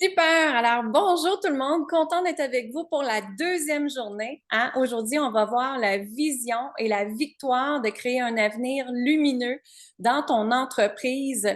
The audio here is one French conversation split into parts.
Super! Alors, bonjour tout le monde, content d'être avec vous pour la deuxième journée. Aujourd'hui, on va voir la vision et la victoire de créer un avenir lumineux dans ton entreprise.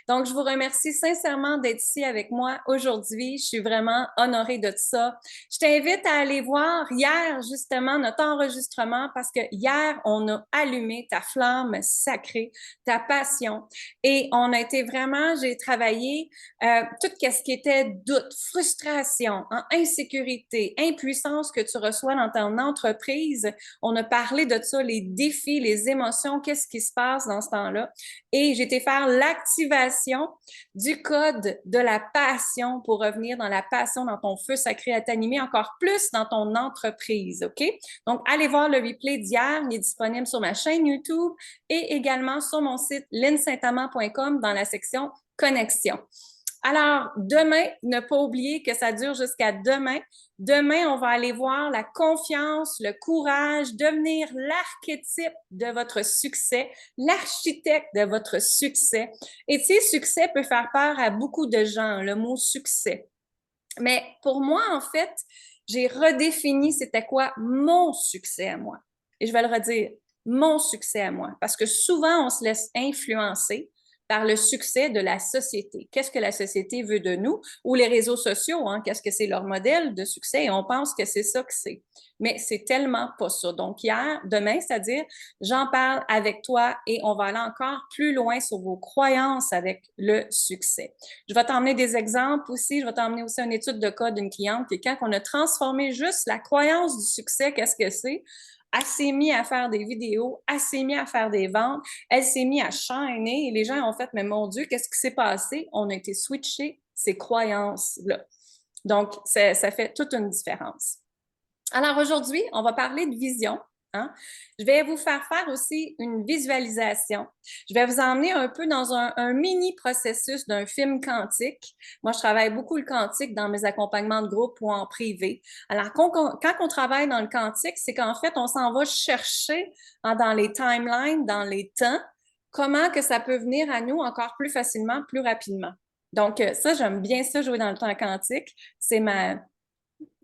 Donc, je vous remercie sincèrement d'être ici avec moi aujourd'hui. Je suis vraiment honorée de ça. Je t'invite à aller voir hier, justement, notre enregistrement parce que hier, on a allumé ta flamme sacrée, ta passion. Et on a été vraiment, j'ai travaillé tout ce qui était doute, frustration, insécurité, impuissance que tu reçois dans ton entreprise. On a parlé de ça, les défis, les émotions, qu'est-ce qui se passe dans ce temps-là. Et j'ai été faire l'activation du code de la passion pour revenir dans la passion, dans ton feu sacré à t'animer encore plus dans ton entreprise, OK? Donc, allez voir le replay d'hier, il est disponible sur ma chaîne YouTube et également sur mon site linsaintamant.com dans la section Connexion. Alors, demain, ne pas oublier que ça dure jusqu'à demain. Demain, on va aller voir la confiance, le courage, devenir l'archétype de votre succès, l'architecte de votre succès. Et tu sais, succès peut faire peur à beaucoup de gens, le mot succès. Mais pour moi, en fait, j'ai redéfini c'était quoi mon succès à moi. Et je vais le redire, mon succès à moi. Parce que souvent, on se laisse influencer par le succès de la société. Qu'est-ce que la société veut de nous? Ou les réseaux sociaux, qu'est-ce que c'est leur modèle de succès? Et on pense que c'est ça que c'est. Mais c'est tellement pas ça. Donc, hier, demain, c'est-à-dire, j'en parle avec toi et on va aller encore plus loin sur vos croyances avec le succès. Je vais t'emmener des exemples aussi. Je vais t'emmener aussi une étude de cas d'une cliente qui, quand on a transformé juste la croyance du succès, qu'est-ce que c'est? Elle s'est mise à faire des vidéos, elle s'est mise à faire des ventes, elle s'est mise à chaîner et les gens ont fait, mais mon Dieu, qu'est-ce qui s'est passé? On a été switché ces croyances-là. Donc, ça fait toute une différence. Alors aujourd'hui, on va parler de vision. Je vais vous faire faire aussi une visualisation. Je vais vous emmener un peu dans un mini processus d'un film quantique. Moi, je travaille beaucoup le quantique dans mes accompagnements de groupe ou en privé. Alors, quand on travaille dans le quantique, c'est qu'en fait, on s'en va chercher dans les timelines, dans les temps, comment que ça peut venir à nous encore plus facilement, plus rapidement. Donc, ça, j'aime bien ça, jouer dans le temps quantique.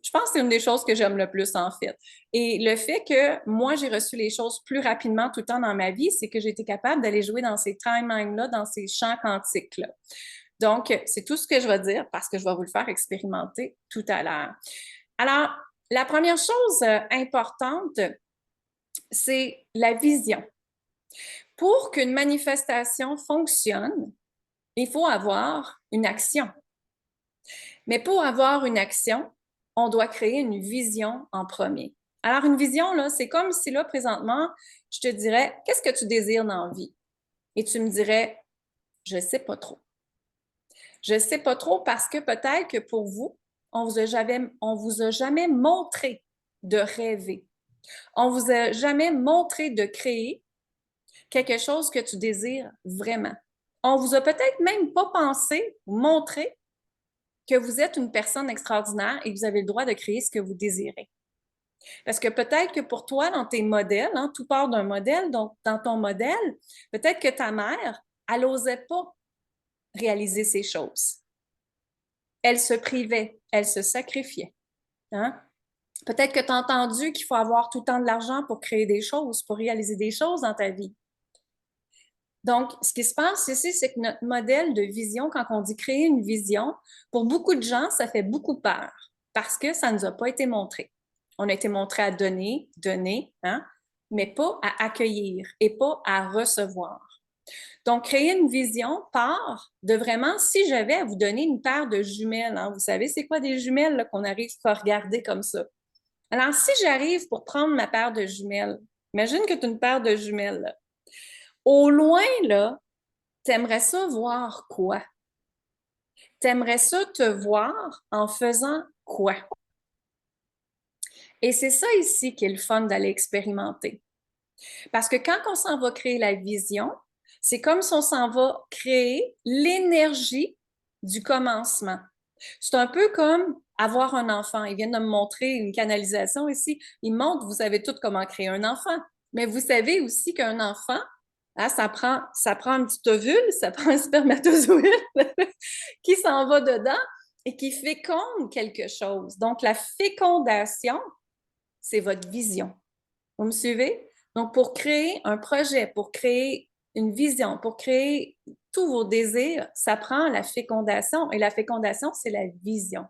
Je pense que c'est une des choses que j'aime le plus, en fait. Et le fait que moi, j'ai reçu les choses plus rapidement tout le temps dans ma vie, c'est que j'ai été capable d'aller jouer dans ces timelines-là, dans ces champs quantiques-là. Donc, c'est tout ce que je vais dire parce que je vais vous le faire expérimenter tout à l'heure. Alors, la première chose importante, c'est la vision. Pour qu'une manifestation fonctionne, il faut avoir une action. Mais pour avoir une action, on doit créer une vision en premier. Alors, une vision, là, c'est comme si là, présentement, je te dirais, qu'est-ce que tu désires dans la vie? Et tu me dirais, je ne sais pas trop. Je ne sais pas trop parce que peut-être que pour vous, on vous a jamais montré de rêver. On vous a jamais montré de créer quelque chose que tu désires vraiment. On vous a peut-être même pas pensé, montré que vous êtes une personne extraordinaire et que vous avez le droit de créer ce que vous désirez. Parce que peut-être que pour toi, dans tes modèles, tout part d'un modèle, donc dans ton modèle, peut-être que ta mère, elle n'osait pas réaliser ces choses. Elle se privait, elle se sacrifiait. Hein? Peut-être que tu as entendu qu'il faut avoir tout le temps de l'argent pour créer des choses, pour réaliser des choses dans ta vie. Donc, ce qui se passe ici, c'est que notre modèle de vision, quand on dit créer une vision, pour beaucoup de gens, ça fait beaucoup peur parce que ça ne nous a pas été montré. On a été montré à donner, mais pas à accueillir et pas à recevoir. Donc, créer une vision part de vraiment, si j'avais à vous donner une paire de jumelles, vous savez, c'est quoi des jumelles qu'on arrive à regarder comme ça? Alors, si j'arrive pour prendre ma paire de jumelles, imagine que tu as une paire de jumelles, là. Au loin, là, t'aimerais ça voir quoi? T'aimerais ça te voir en faisant quoi? Et c'est ça ici qui est le fun d'aller expérimenter. Parce que quand on s'en va créer la vision, c'est comme si on s'en va créer l'énergie du commencement. C'est un peu comme avoir un enfant. Ils viennent de me montrer une canalisation ici. Ils montrent, vous savez tout comment créer un enfant. Mais vous savez aussi qu'un enfant, ça prend un petit ovule, ça prend un spermatozoïde qui s'en va dedans et qui féconde quelque chose. Donc, la fécondation, c'est votre vision. Vous me suivez? Donc, pour créer un projet, pour créer une vision, pour créer tous vos désirs, ça prend la fécondation. Et la fécondation, c'est la vision.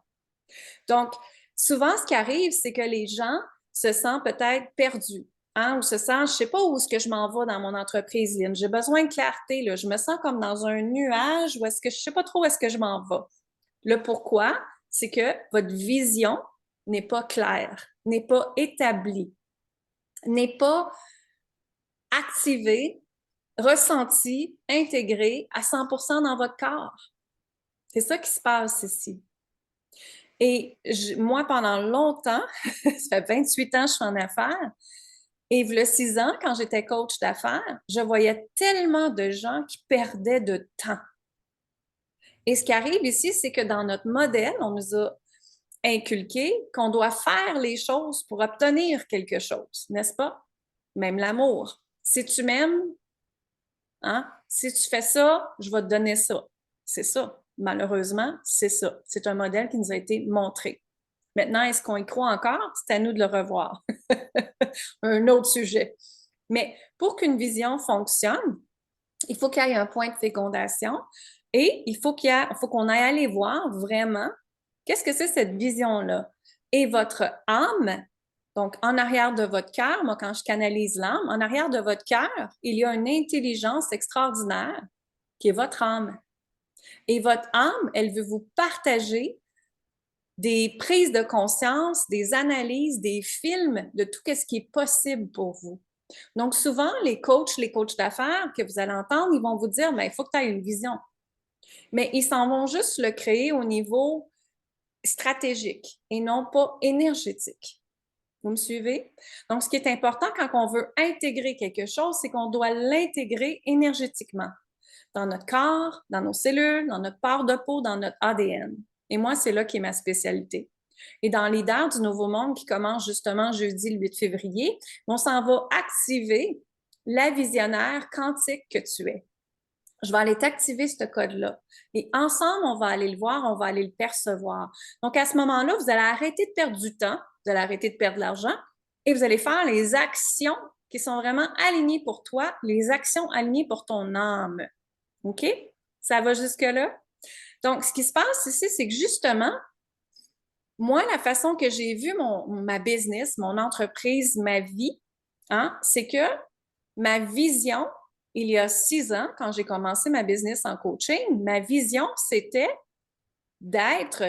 Donc, souvent, ce qui arrive, c'est que les gens se sentent peut-être perdus. Hein, ou se sentent, je ne sais pas où est-ce que je m'en vais dans mon entreprise, Lynn. J'ai besoin de clarté. Là. Je me sens comme dans un nuage ou est-ce que je ne sais pas trop où est-ce que je m'en vais. Le pourquoi, c'est que votre vision n'est pas claire, n'est pas établie, n'est pas activée, ressentie, intégrée à 100% dans votre corps. C'est ça qui se passe ici. Et moi, pendant longtemps, ça fait 28 ans que je suis en affaires, et il y a 6 ans, quand j'étais coach d'affaires, je voyais tellement de gens qui perdaient de temps. Et ce qui arrive ici, c'est que dans notre modèle, on nous a inculqué qu'on doit faire les choses pour obtenir quelque chose, n'est-ce pas? Même l'amour. Si tu m'aimes, hein, si tu fais ça, je vais te donner ça. C'est ça. Malheureusement, c'est ça. C'est un modèle qui nous a été montré. Maintenant, est-ce qu'on y croit encore? C'est à nous de le revoir. Un autre sujet. Mais pour qu'une vision fonctionne, il faut qu'il y ait un point de fécondation et il faut qu'on aille aller voir vraiment qu'est-ce que c'est cette vision-là. Et votre âme, donc en arrière de votre cœur, moi quand je canalise l'âme, en arrière de votre cœur, il y a une intelligence extraordinaire qui est votre âme. Et votre âme, elle veut vous partager des prises de conscience, des analyses, des films de tout ce qui est possible pour vous. Donc, souvent, les coachs d'affaires que vous allez entendre, ils vont vous dire, mais il faut que tu aies une vision. Mais ils s'en vont juste le créer au niveau stratégique et non pas énergétique. Vous me suivez? Donc, ce qui est important quand on veut intégrer quelque chose, c'est qu'on doit l'intégrer énergétiquement dans notre corps, dans nos cellules, dans notre part de peau, dans notre ADN. Et moi, c'est là qui est ma spécialité. Et dans Leader du Nouveau Monde, qui commence justement jeudi le 8 février, on s'en va activer la visionnaire quantique que tu es. Je vais aller t'activer ce code-là. Et ensemble, on va aller le voir, on va aller le percevoir. Donc, à ce moment-là, vous allez arrêter de perdre du temps, vous allez arrêter de perdre de l'argent et vous allez faire les actions qui sont vraiment alignées pour toi, les actions alignées pour ton âme. OK? Ça va jusque-là? Donc, ce qui se passe ici, c'est que justement, moi, la façon que j'ai vu ma business, mon entreprise, ma vie, hein, c'est que ma vision, il y a 6 ans, quand j'ai commencé ma business en coaching, ma vision, c'était d'être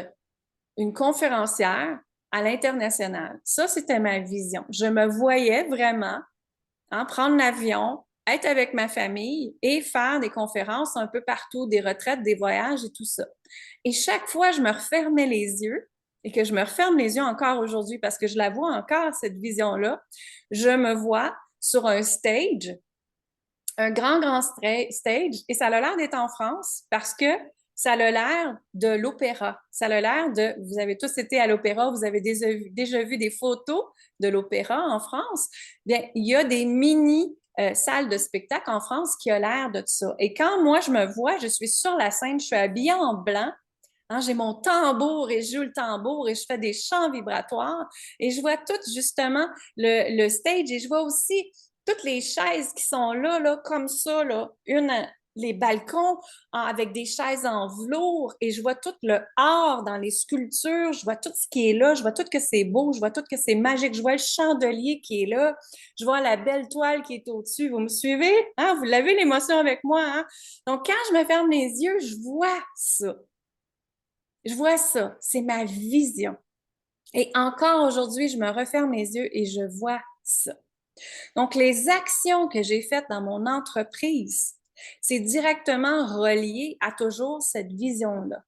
une conférencière à l'international. Ça, c'était ma vision. Je me voyais vraiment prendre l'avion, être avec ma famille et faire des conférences un peu partout, des retraites, des voyages et tout ça. Et chaque fois, je me refermais les yeux et que je me referme les yeux encore aujourd'hui parce que je la vois encore, cette vision-là. Je me vois sur un stage, un grand stage, et ça a l'air d'être en France parce que ça a l'air de l'opéra. Ça a l'air de, vous avez tous été à l'opéra, vous avez déjà vu des photos de l'opéra en France. Bien, il y a des mini salles de spectacle en France qui a l'air de ça. Et quand moi, je me vois, je suis sur la scène, je suis habillée en blanc, hein, j'ai mon tambour et je joue le tambour et je fais des chants vibratoires et je vois tout justement le stage et je vois aussi toutes les chaises qui sont là comme ça, là, les balcons avec des chaises en velours et je vois tout le art dans les sculptures, je vois tout ce qui est là, je vois tout que c'est beau, je vois tout que c'est magique, je vois le chandelier qui est là, je vois la belle toile qui est au-dessus. Vous me suivez? Hein? Vous l'avez l'émotion avec moi, hein? Donc, quand je me ferme les yeux, je vois ça. Je vois ça. C'est ma vision. Et encore aujourd'hui, je me referme les yeux et je vois ça. Donc, les actions que j'ai faites dans mon entreprise, c'est directement relié à toujours cette vision-là.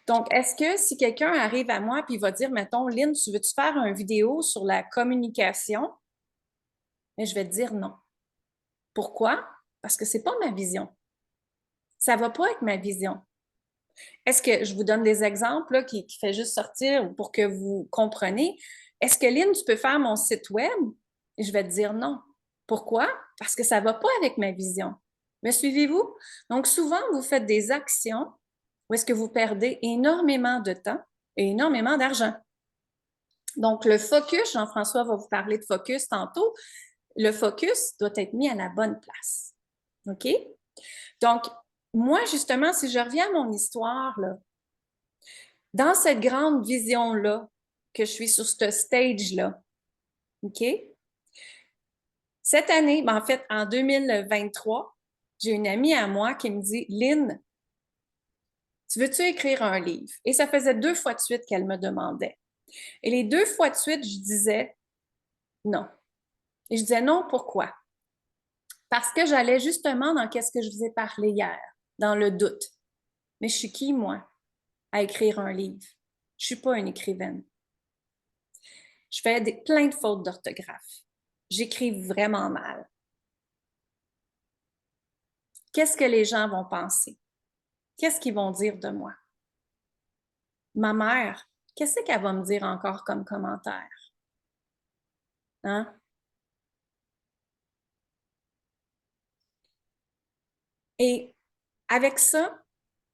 Donc, est-ce que si quelqu'un arrive à moi et va dire, mettons, Lynn, tu veux-tu faire une vidéo sur la communication? Mais je vais te dire non. Pourquoi? Parce que c'est pas ma vision. Ça va pas être ma vision. Est-ce que je vous donne des exemples là, qui fait juste sortir pour que vous compreniez? Est-ce que Lynn, tu peux faire mon site web? Et je vais te dire non. Pourquoi? Parce que ça ne va pas avec ma vision. Me suivez-vous? Donc, souvent, vous faites des actions où est-ce que vous perdez énormément de temps et énormément d'argent. Donc, le focus, Jean-François va vous parler de focus tantôt, le focus doit être mis à la bonne place. OK? Donc, moi, justement, si je reviens à mon histoire, là, dans cette grande vision-là, que je suis sur ce stage-là, OK? Cette année, ben, en fait, en 2023, j'ai une amie à moi qui me dit, Lynn, tu veux-tu écrire un livre? Et ça faisait 2 fois de suite qu'elle me demandait. Et les 2 fois de suite, je disais non. Et je disais non, pourquoi? Parce que j'allais justement dans qu'est-ce que je vous ai parlé hier, dans le doute. Mais je suis qui, moi, à écrire un livre? Je suis pas une écrivaine. Je fais plein de fautes d'orthographe. J'écris vraiment mal. Qu'est-ce que les gens vont penser? Qu'est-ce qu'ils vont dire de moi? Ma mère, qu'est-ce qu'elle va me dire encore comme commentaire? Hein? Et avec ça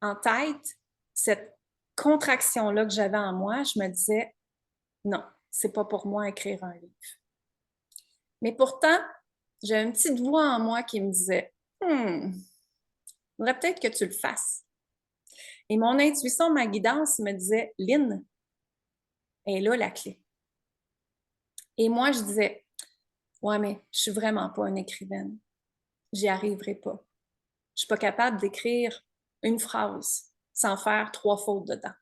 en tête, cette contraction-là que j'avais en moi, je me disais, non, c'est pas pour moi écrire un livre. Mais pourtant, j'ai une petite voix en moi qui me disait, il faudrait peut-être que tu le fasses. Et mon intuition, ma guidance me disait, Lynn, elle est là la clé. Et moi, je disais, ouais, mais je suis vraiment pas une écrivaine. J'y arriverai pas. Je suis pas capable d'écrire une phrase sans faire 3 fautes dedans.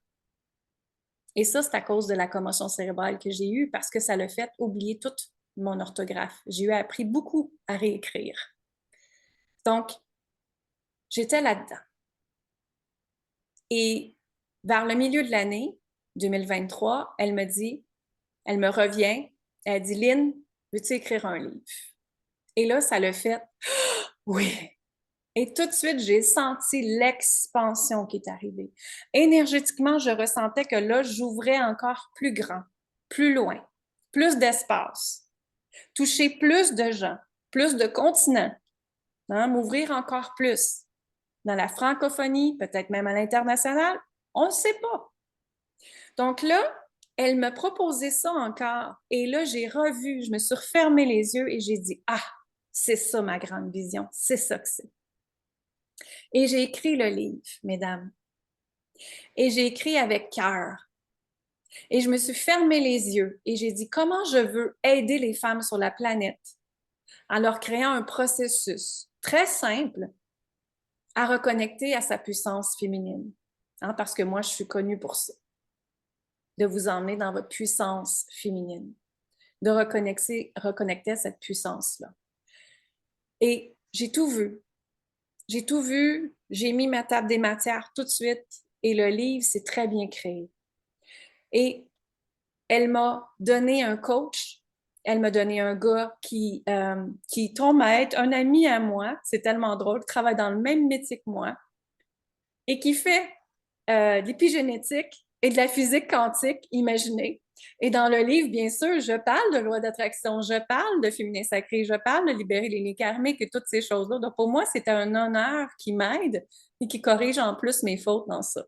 Et ça, c'est à cause de la commotion cérébrale que j'ai eue parce que ça l'a fait oublier toute mon orthographe. J'ai eu appris beaucoup à réécrire. Donc, j'étais là-dedans. Et vers le milieu de l'année 2023, elle me revient, elle dit, Lynn, veux-tu écrire un livre? Et là, ça l'a fait, oui. Et tout de suite, j'ai senti l'expansion qui est arrivée. Énergétiquement, je ressentais que là, j'ouvrais encore plus grand, plus loin, plus d'espace, toucher plus de gens, plus de continents, hein, m'ouvrir encore plus. Dans la francophonie, peut-être même à l'international, on ne sait pas. Donc là, elle me proposait ça encore. Et là, j'ai revu, je me suis refermé les yeux et j'ai dit, ah, c'est ça ma grande vision, c'est ça que c'est. Et j'ai écrit le livre, mesdames. Et j'ai écrit avec cœur. Et je me suis fermé les yeux et j'ai dit comment je veux aider les femmes sur la planète en leur créant un processus très simple à reconnecter à sa puissance féminine. Hein, parce que moi, je suis connue pour ça. De vous emmener dans votre puissance féminine. De reconnecter à cette puissance-là. Et j'ai tout vu. J'ai tout vu. J'ai mis ma table des matières tout de suite. Et le livre, c'est très bien créé. Et elle m'a donné un coach. Elle m'a donné un gars qui tombe à être un ami à moi. C'est tellement drôle. Il travaille dans le même métier que moi. Et qui fait de l'épigénétique et de la physique quantique, imaginez. Et dans le livre, bien sûr, je parle de loi d'attraction, je parle de féminin sacré, je parle de libérer les lignes karmiques et toutes ces choses-là. Donc, pour moi, c'était un honneur qui m'aide et qui corrige en plus mes fautes dans ça.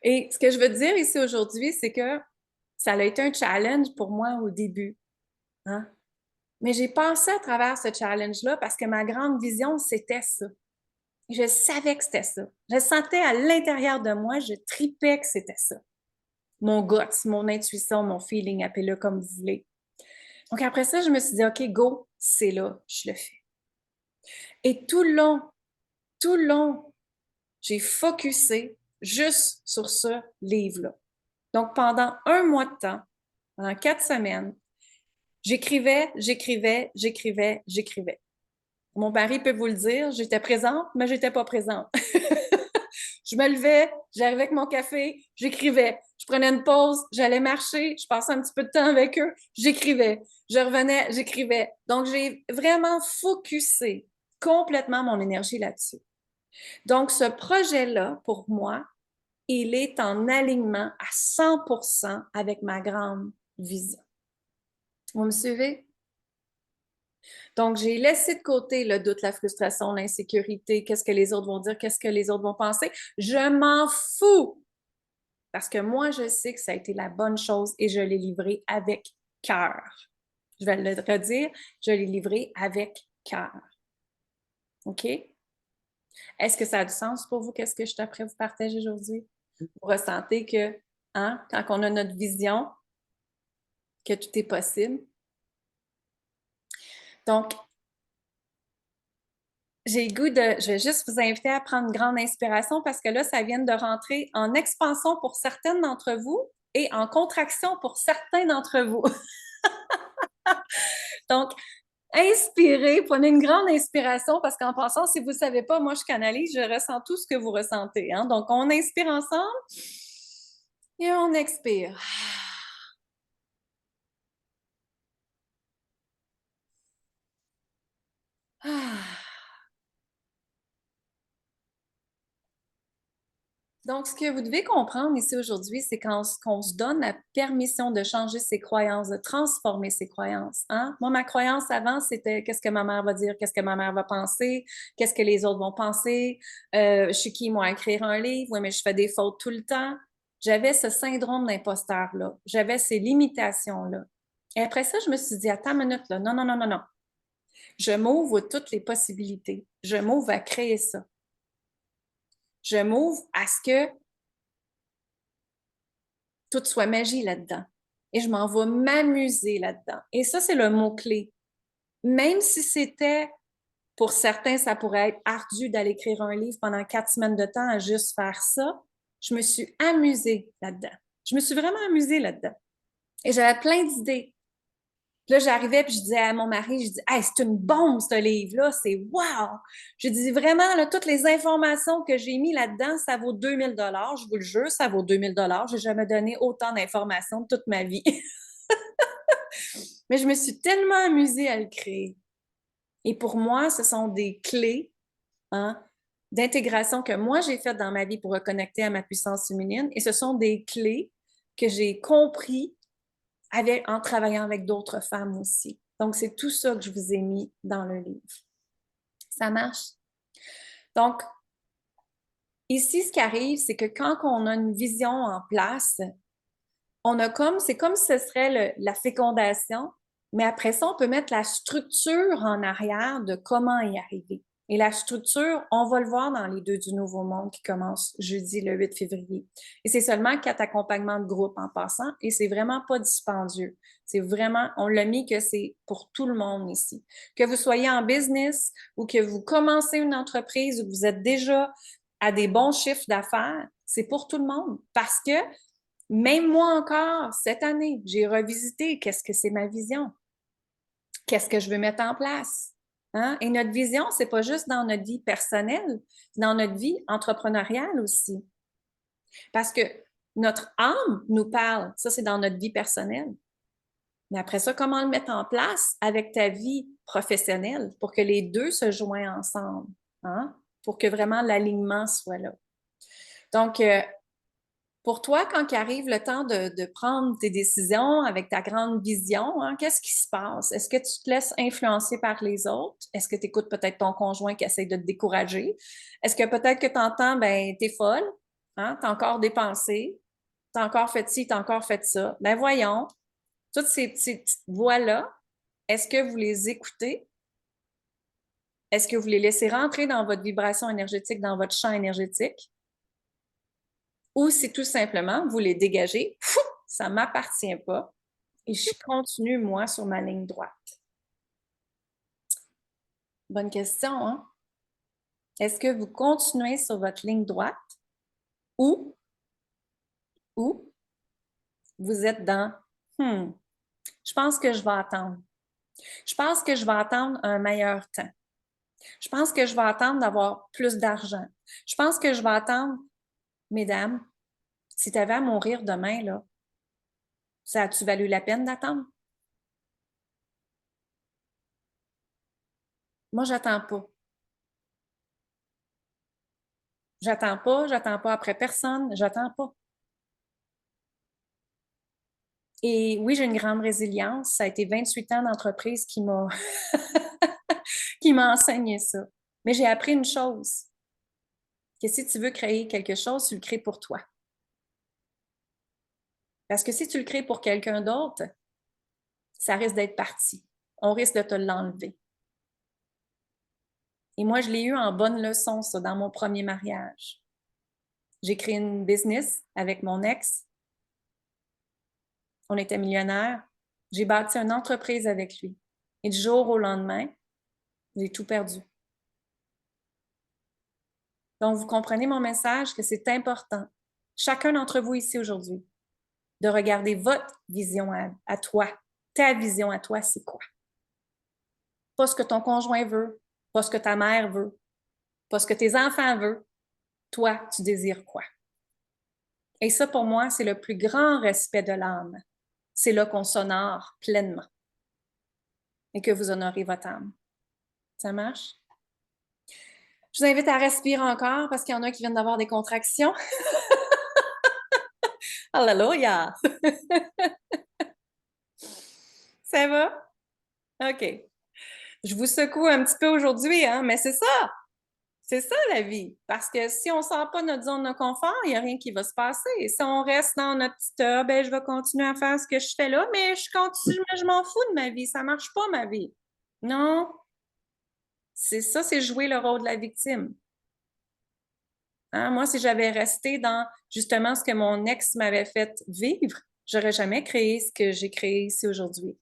Et ce que je veux dire ici aujourd'hui, c'est que ça a été un challenge pour moi au début. Hein? Mais j'ai passé à travers ce challenge-là parce que ma grande vision, c'était ça. Je savais que c'était ça. Je sentais à l'intérieur de moi, je tripais que c'était ça. Mon guts, mon intuition, mon feeling, appelez-le comme vous voulez. Donc après ça, je me suis dit, OK, go, c'est là, je le fais. Et tout le long, j'ai focusé juste sur ce livre-là. Donc pendant 1 mois de temps, pendant 4 semaines, j'écrivais. Mon mari peut vous le dire, j'étais présente, mais j'étais pas présente. Je me levais, j'arrivais avec mon café, j'écrivais. Je prenais une pause, j'allais marcher, je passais un petit peu de temps avec eux, j'écrivais. Je revenais, j'écrivais. Donc, j'ai vraiment focusé complètement mon énergie là-dessus. Donc, ce projet-là, pour moi, il est en alignement à 100% avec ma grande vision. Vous me suivez? Donc, j'ai laissé de côté le doute, la frustration, l'insécurité, qu'est-ce que les autres vont dire, qu'est-ce que les autres vont penser. Je m'en fous parce que moi, je sais que ça a été la bonne chose et je l'ai livré avec cœur. Je vais le redire, je l'ai livré avec cœur. OK? Est-ce que ça a du sens pour vous? Qu'est-ce que je suis prêt à vous partager aujourd'hui? Vous ressentez que, hein, quand on a notre vision, que tout est possible. Donc, j'ai le goût de, je vais juste vous inviter à prendre une grande inspiration parce que là, ça vient de rentrer en expansion pour certaines d'entre vous et en contraction pour certains d'entre vous. Donc, inspirez, prenez une grande inspiration parce qu'en passant, si vous ne savez pas, moi, je canalise, je ressens tout ce que vous ressentez. Hein? Donc, on inspire ensemble et on expire. Ah. Donc, ce que vous devez comprendre ici aujourd'hui, c'est qu'on se donne la permission de changer ses croyances, de transformer ses croyances. Hein? Moi, ma croyance avant, c'était qu'est-ce que ma mère va dire, qu'est-ce que ma mère va penser, qu'est-ce que les autres vont penser, je suis qui, moi, à écrire un livre, oui, mais je fais des fautes tout le temps. J'avais ce syndrome d'imposteur-là, j'avais ces limitations-là. Et après ça, je me suis dit, attends une minute, là, non, non, non, non, non. Je m'ouvre toutes les possibilités. Je m'ouvre à créer ça. Je m'ouvre à ce que tout soit magie là-dedans. Et je m'en vais m'amuser là-dedans. Et ça, c'est le mot-clé. Même si c'était, pour certains, ça pourrait être ardu d'aller écrire un livre pendant 4 semaines de temps à juste faire ça, je me suis amusée là-dedans. Je me suis vraiment amusée là-dedans. Et j'avais plein d'idées. Là, j'arrivais puis je disais à mon mari, je dis, hey, c'est une bombe ce livre-là, c'est wow! Je dis vraiment, là, toutes les informations que j'ai mis là-dedans, ça vaut 2000 $, je vous le jure, ça vaut 2000 $. J'ai jamais donné autant d'informations de toute ma vie. Mais je me suis tellement amusée à le créer. Et pour moi, ce sont des clés, hein, d'intégration que moi j'ai faites dans ma vie pour reconnecter à ma puissance féminine. Et ce sont des clés que j'ai compris en travaillant avec d'autres femmes aussi. Donc, c'est tout ça que je vous ai mis dans le livre. Ça marche? Donc, ici, ce qui arrive, c'est que quand on a une vision en place, c'est comme si ce serait la fécondation, mais après ça, on peut mettre la structure en arrière de comment y arriver. Et la structure, on va le voir dans les 2 du Nouveau Monde qui commencent jeudi le 8 février. Et c'est seulement 4 accompagnements de groupe en passant et c'est vraiment pas dispendieux. C'est vraiment, on l'a mis que c'est pour tout le monde ici. Que vous soyez en business ou que vous commencez une entreprise ou que vous êtes déjà à des bons chiffres d'affaires, c'est pour tout le monde parce que même moi encore, cette année, j'ai revisité qu'est-ce que c'est ma vision, qu'est-ce que je veux mettre en place. Hein? Et notre vision, c'est pas juste dans notre vie personnelle, c'est dans notre vie entrepreneuriale aussi. Parce que notre âme nous parle, ça c'est dans notre vie personnelle. Mais après ça, comment le mettre en place avec ta vie professionnelle pour que les deux se joignent ensemble, hein? Pour que vraiment l'alignement soit là. Donc, pour toi, quand il arrive le temps de prendre tes décisions avec ta grande vision, hein, qu'est-ce qui se passe? Est-ce que tu te laisses influencer par les autres? Est-ce que tu écoutes peut-être ton conjoint qui essaie de te décourager? Est-ce que peut-être que tu entends, ben, t'es folle, hein? T'as encore dépensé, t'as encore fait ci, t'as encore fait ça. Ben voyons, toutes ces petites voix-là, est-ce que vous les écoutez? Est-ce que vous les laissez rentrer dans votre vibration énergétique, dans votre champ énergétique? Ou si tout simplement vous les dégagez, ça ne m'appartient pas et je continue, moi, sur ma ligne droite. Bonne question, hein? Est-ce que vous continuez sur votre ligne droite ou, ou vous êtes dans je pense que je vais attendre. Je pense que je vais attendre un meilleur temps. Je pense que je vais attendre d'avoir plus d'argent. Je pense que je vais attendre, mesdames, si tu avais à mourir demain, là, ça a-tu valu la peine d'attendre? Moi, j'attends pas. J'attends pas après personne, j'attends pas. Et oui, j'ai une grande résilience. Ça a été 28 ans d'entreprise qui m'a qui m'a enseigné ça. Mais j'ai appris une chose, que si tu veux créer quelque chose, tu le crées pour toi. Parce que si tu le crées pour quelqu'un d'autre, ça risque d'être parti. On risque de te l'enlever. Et moi, je l'ai eu en bonne leçon, ça, dans mon premier mariage. J'ai créé une business avec mon ex. On était millionnaires. J'ai bâti une entreprise avec lui. Et du jour au lendemain, j'ai tout perdu. Donc, vous comprenez mon message que c'est important, chacun d'entre vous ici aujourd'hui, de regarder votre vision à toi. Ta vision à toi, c'est quoi? Pas ce que ton conjoint veut, pas ce que ta mère veut, pas ce que tes enfants veulent. Toi, tu désires quoi? Et ça, pour moi, c'est le plus grand respect de l'âme. C'est là qu'on s'honore pleinement et que vous honorez votre âme. Ça marche? Je vous invite à respirer encore parce qu'il y en a qui viennent d'avoir des contractions. Alléluia! Ça va? OK. Je vous secoue un petit peu aujourd'hui, hein, mais c'est ça! C'est ça la vie. Parce que si on ne sort pas de notre zone de confort, il n'y a rien qui va se passer. Si on reste dans notre petite ben, je vais continuer à faire ce que je fais là, mais je continue, je m'en fous de ma vie. Ça ne marche pas, ma vie. Non, c'est ça, c'est jouer le rôle de la victime. Hein? Moi, si j'avais resté dans justement ce que mon ex m'avait fait vivre, j'aurais jamais créé ce que j'ai créé ici aujourd'hui.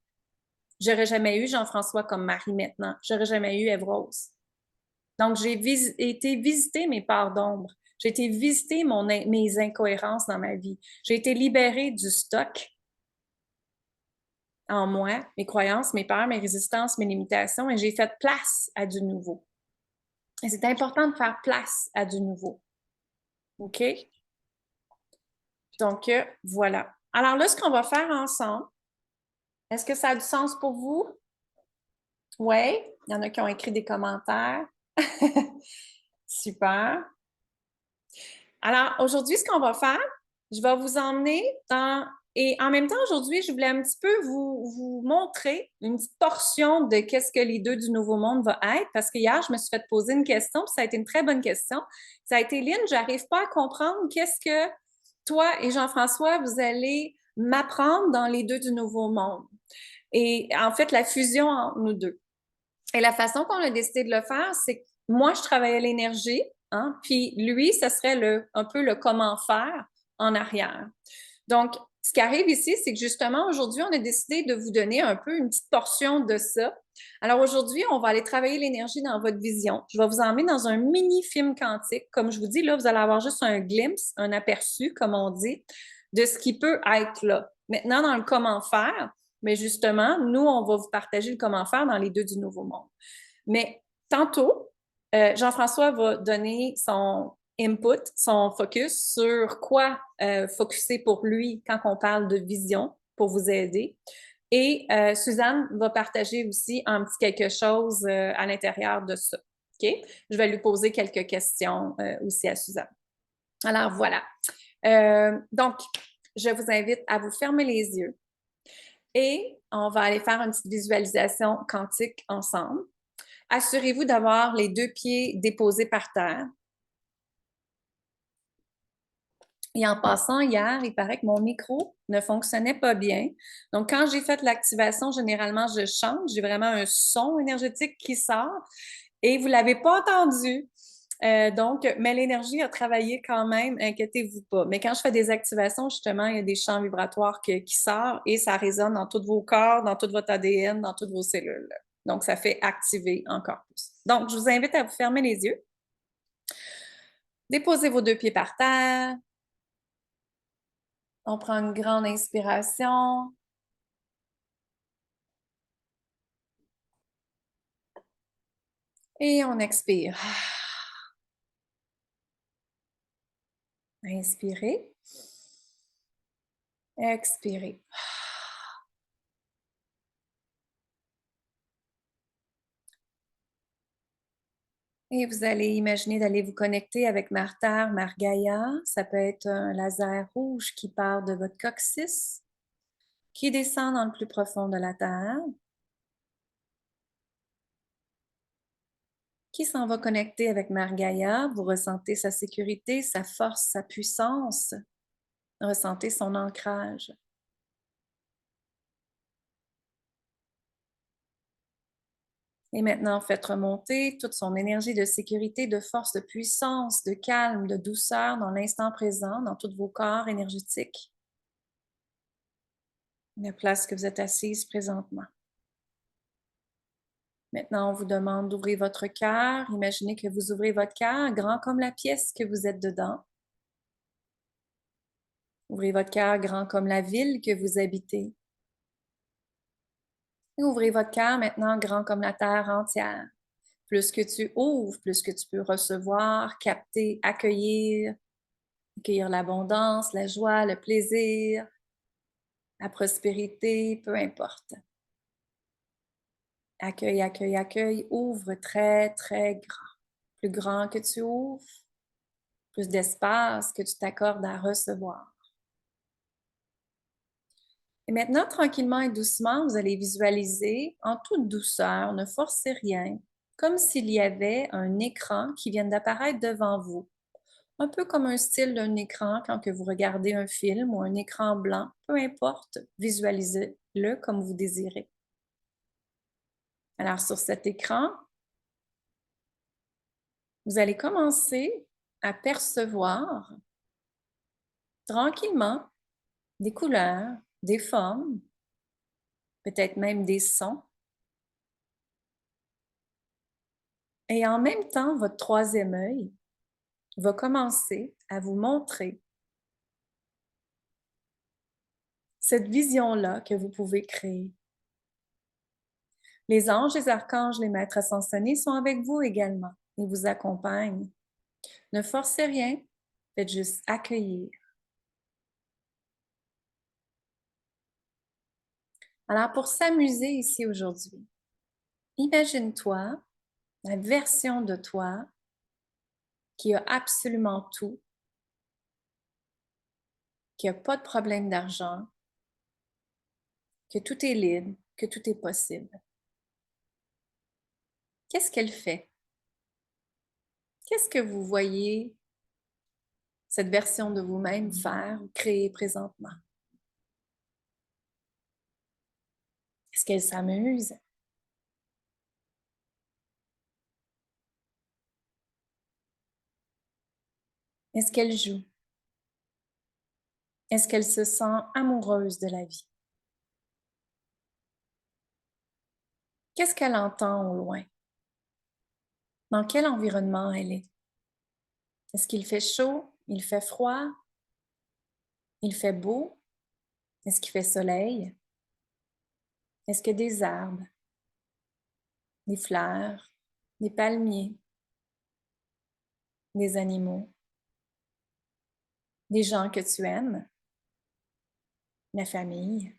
J'aurais jamais eu Jean-François comme mari maintenant. J'aurais jamais eu Ève-Rose. Donc, j'ai été visiter mes parts d'ombre. J'ai été visiter mes incohérences dans ma vie. J'ai été libérée du stock en moi, mes croyances, mes peurs, mes résistances, mes limitations, et j'ai fait place à du nouveau. Et c'est important de faire place à du nouveau. OK? Donc, voilà. Alors là, ce qu'on va faire ensemble, est-ce que ça a du sens pour vous? Oui, il y en a qui ont écrit des commentaires. Super. Alors, aujourd'hui, ce qu'on va faire, je vais vous emmener dans... Et en même temps, aujourd'hui, je voulais un petit peu vous montrer une petite portion de qu'est-ce que les deux du Nouveau Monde va être, parce que hier, je me suis fait poser une question, puis ça a été une très bonne question. Ça a été, Lynn, j'arrive pas à comprendre qu'est-ce que toi et Jean-François, vous allez m'apprendre dans les deux du Nouveau Monde. Et en fait, la fusion entre nous deux. Et la façon qu'on a décidé de le faire, c'est que moi, je travaillais l'énergie, hein, puis lui, ce serait un peu le comment faire en arrière. Donc, ce qui arrive ici, c'est que justement, aujourd'hui, on a décidé de vous donner un peu une petite portion de ça. Alors aujourd'hui, on va aller travailler l'énergie dans votre vision. Je vais vous emmener dans un mini-film quantique. Comme je vous dis, là, vous allez avoir juste un glimpse, un aperçu, comme on dit, de ce qui peut être là. Maintenant, dans le comment faire, mais justement, nous, on va vous partager le comment faire dans les deux du Nouveau Monde. Mais tantôt, Jean-François va donner son input, son focus sur quoi focuser pour lui quand on parle de vision pour vous aider. Et Suzanne va partager aussi un petit quelque chose à l'intérieur de ça. OK? Je vais lui poser quelques questions aussi à Suzanne. Alors voilà. Donc, je vous invite à vous fermer les yeux et on va aller faire une petite visualisation quantique ensemble. Assurez-vous d'avoir les deux pieds déposés par terre. Et en passant, hier, il paraît que mon micro ne fonctionnait pas bien. Donc, quand j'ai fait l'activation, généralement, je chante. J'ai vraiment un son énergétique qui sort et vous ne l'avez pas entendu. Mais l'énergie a travaillé quand même, inquiétez-vous pas. Mais quand je fais des activations, justement, il y a des champs vibratoires qui sortent et ça résonne dans tous vos corps, dans tout votre ADN, dans toutes vos cellules. Donc, ça fait activer encore plus. Donc, je vous invite à vous fermer les yeux. Déposez vos deux pieds par terre. On prend une grande inspiration. Et on expire. Inspirez. Expirez. Et vous allez imaginer d'aller vous connecter avec Mère Terre, Mère Gaïa. Ça peut être un laser rouge qui part de votre coccyx, qui descend dans le plus profond de la terre, qui s'en va connecter avec Mère Gaïa. Vous ressentez sa sécurité, sa force, sa puissance. Ressentez son ancrage. Et maintenant, faites remonter toute son énergie de sécurité, de force, de puissance, de calme, de douceur dans l'instant présent, dans tous vos corps énergétiques. La place que vous êtes assise présentement. Maintenant, on vous demande d'ouvrir votre cœur. Imaginez que vous ouvrez votre cœur, grand comme la pièce que vous êtes dedans. Ouvrez votre cœur grand comme la ville que vous habitez. Et ouvrez votre cœur maintenant grand comme la terre entière. Plus que tu ouvres, plus que tu peux recevoir, capter, accueillir l'abondance, la joie, le plaisir, la prospérité, peu importe. Accueille, accueille, accueille, ouvre très, très grand. Plus grand que tu ouvres, plus d'espace que tu t'accordes à recevoir. Et maintenant, tranquillement et doucement, vous allez visualiser en toute douceur, ne forcez rien, comme s'il y avait un écran qui vient d'apparaître devant vous. Un peu comme un style d'un écran quand que vous regardez un film ou un écran blanc, peu importe, visualisez-le comme vous désirez. Alors, sur cet écran, vous allez commencer à percevoir tranquillement des couleurs, des formes, peut-être même des sons. Et en même temps, votre troisième œil va commencer à vous montrer cette vision-là que vous pouvez créer. Les anges, les archanges, les maîtres ascensionnés sont avec vous également et vous accompagnent. Ne forcez rien, faites juste accueillir. Alors, pour s'amuser ici aujourd'hui, imagine-toi la version de toi qui a absolument tout, qui n'a pas de problème d'argent, que tout est libre, que tout est possible. Qu'est-ce qu'elle fait? Qu'est-ce que vous voyez cette version de vous-même faire ou créer présentement? Est-ce qu'elle s'amuse? Est-ce qu'elle joue? Est-ce qu'elle se sent amoureuse de la vie? Qu'est-ce qu'elle entend au loin? Dans quel environnement elle est? Est-ce qu'il fait chaud? Il fait froid? Il fait beau? Est-ce qu'il fait soleil? Est-ce que des arbres, des fleurs, des palmiers, des animaux, des gens que tu aimes, la famille?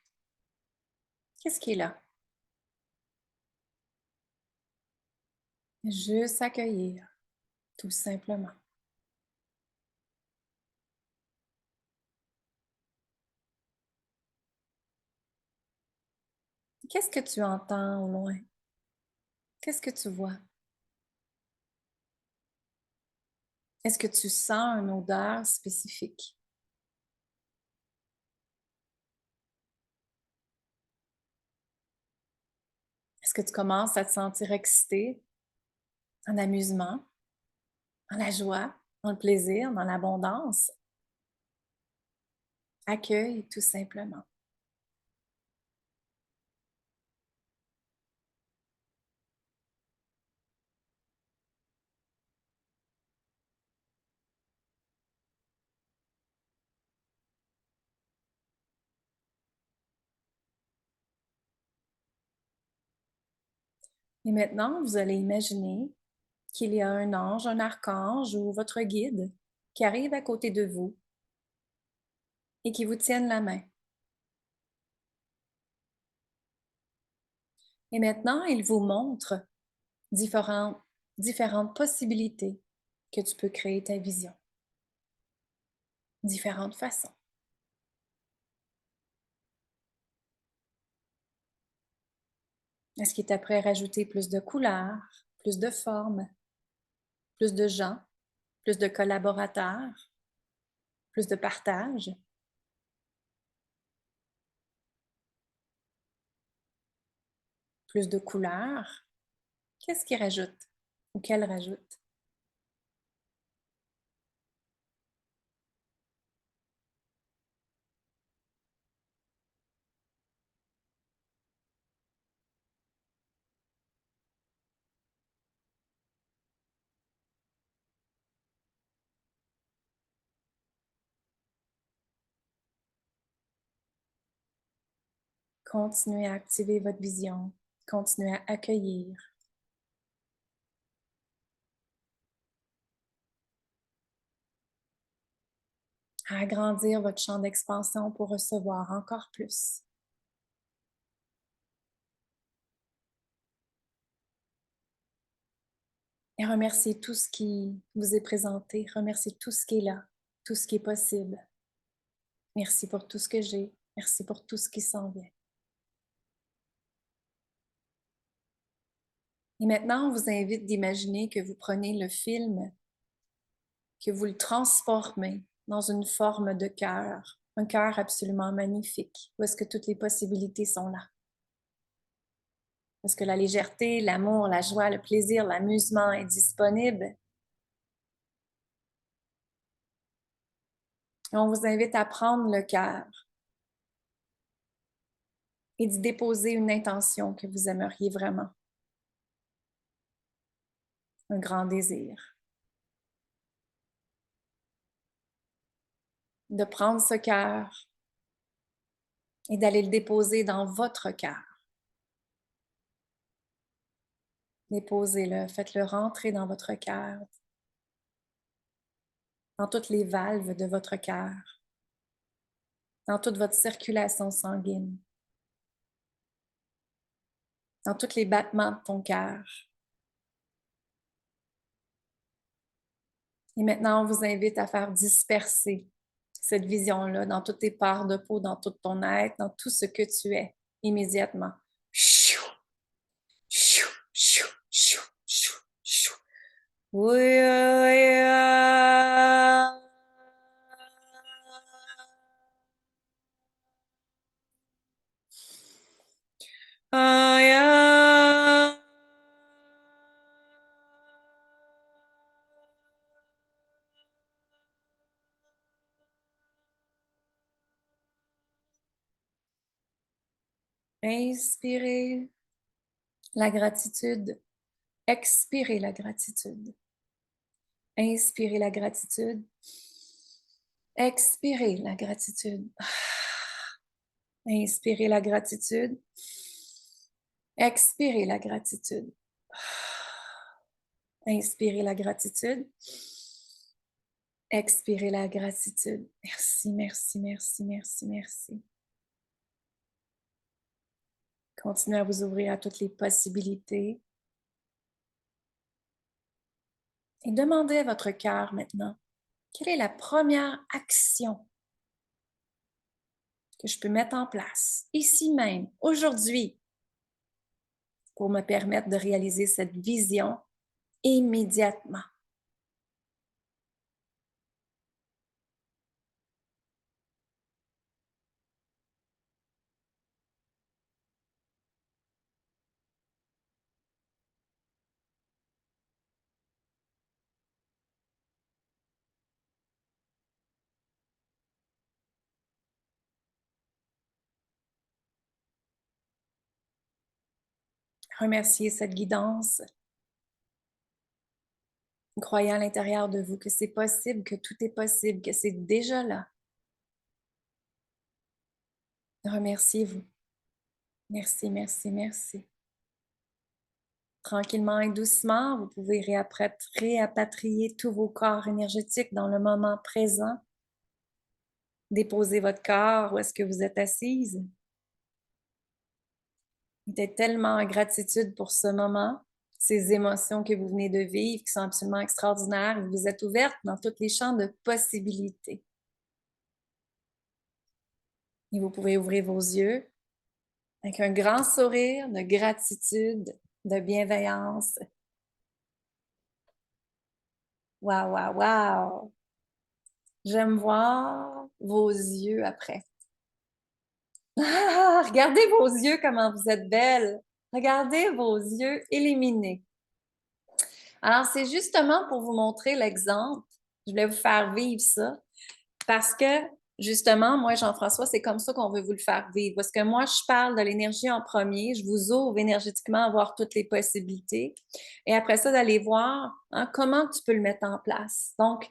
Qu'est-ce qui est là? Juste accueillir, tout simplement. Qu'est-ce que tu entends au loin? Qu'est-ce que tu vois? Est-ce que tu sens une odeur spécifique? Est-ce que tu commences à te sentir excité, en amusement, dans la joie, dans le plaisir, dans l'abondance? Accueille tout simplement. Et maintenant, vous allez imaginer qu'il y a un ange, un archange ou votre guide qui arrive à côté de vous et qui vous tienne la main. Et maintenant, il vous montre différentes possibilités que tu peux créer ta vision. Différentes façons. Est-ce qu'il est prêt à rajouter plus de couleurs, plus de formes, plus de gens, plus de collaborateurs, plus de partage? Plus de couleurs? Qu'est-ce qu'il rajoute ou qu'elle rajoute? Continuez à activer votre vision. Continuez à accueillir. À agrandir votre champ d'expansion pour recevoir encore plus. Et remerciez tout ce qui vous est présenté. Remerciez tout ce qui est là, tout ce qui est possible. Merci pour tout ce que j'ai. Merci pour tout ce qui s'en vient. Et maintenant, on vous invite d'imaginer que vous prenez le film, que vous le transformez dans une forme de cœur, un cœur absolument magnifique, où est-ce que toutes les possibilités sont là. Est-ce que la légèreté, l'amour, la joie, le plaisir, l'amusement est disponible? Et on vous invite à prendre le cœur et d'y déposer une intention que vous aimeriez vraiment. Un grand désir. De prendre ce cœur et d'aller le déposer dans votre cœur. Déposez-le, faites-le rentrer dans votre cœur, dans toutes les valves de votre cœur, dans toute votre circulation sanguine, dans tous les battements de ton cœur. Et maintenant, on vous invite à faire disperser cette vision-là dans toutes tes parts de peau, dans tout ton être, dans tout ce que tu es, immédiatement. Chou, chou, chou, chou, chou, chou. Oui, oui, inspirez la gratitude, expirez la gratitude. Inspirez la gratitude, expirez la gratitude. Inspirez la gratitude, expirez la gratitude. Inspirez la gratitude, expirez la gratitude. Merci, merci, merci, merci, merci. Continuez à vous ouvrir à toutes les possibilités. Et demandez à votre cœur maintenant, quelle est la première action que je peux mettre en place, ici même, aujourd'hui, pour me permettre de réaliser cette vision immédiatement? Remerciez cette guidance, croyez à l'intérieur de vous que c'est possible, que tout est possible, que c'est déjà là. Remerciez-vous. Merci, merci, merci. Tranquillement et doucement, vous pouvez réapatrier tous vos corps énergétiques dans le moment présent. Déposez votre corps où est-ce que vous êtes assise. Êtes tellement en gratitude pour ce moment, ces émotions que vous venez de vivre qui sont absolument extraordinaires. Vous êtes ouverte dans tous les champs de possibilités. Et vous pouvez ouvrir vos yeux Avec un grand sourire de gratitude, de bienveillance. Waouh, waouh, waouh! J'aime voir vos yeux après. Ah, regardez vos yeux, comment vous êtes belle. Regardez vos yeux illuminés. Alors, c'est justement pour vous montrer l'exemple. Je voulais vous faire vivre ça parce que, justement, moi, Jean-François, c'est comme ça qu'on veut vous le faire vivre. Parce que moi, je parle de l'énergie en premier. Je vous ouvre énergétiquement à voir toutes les possibilités. Et après ça, d'aller voir comment tu peux le mettre en place. Donc,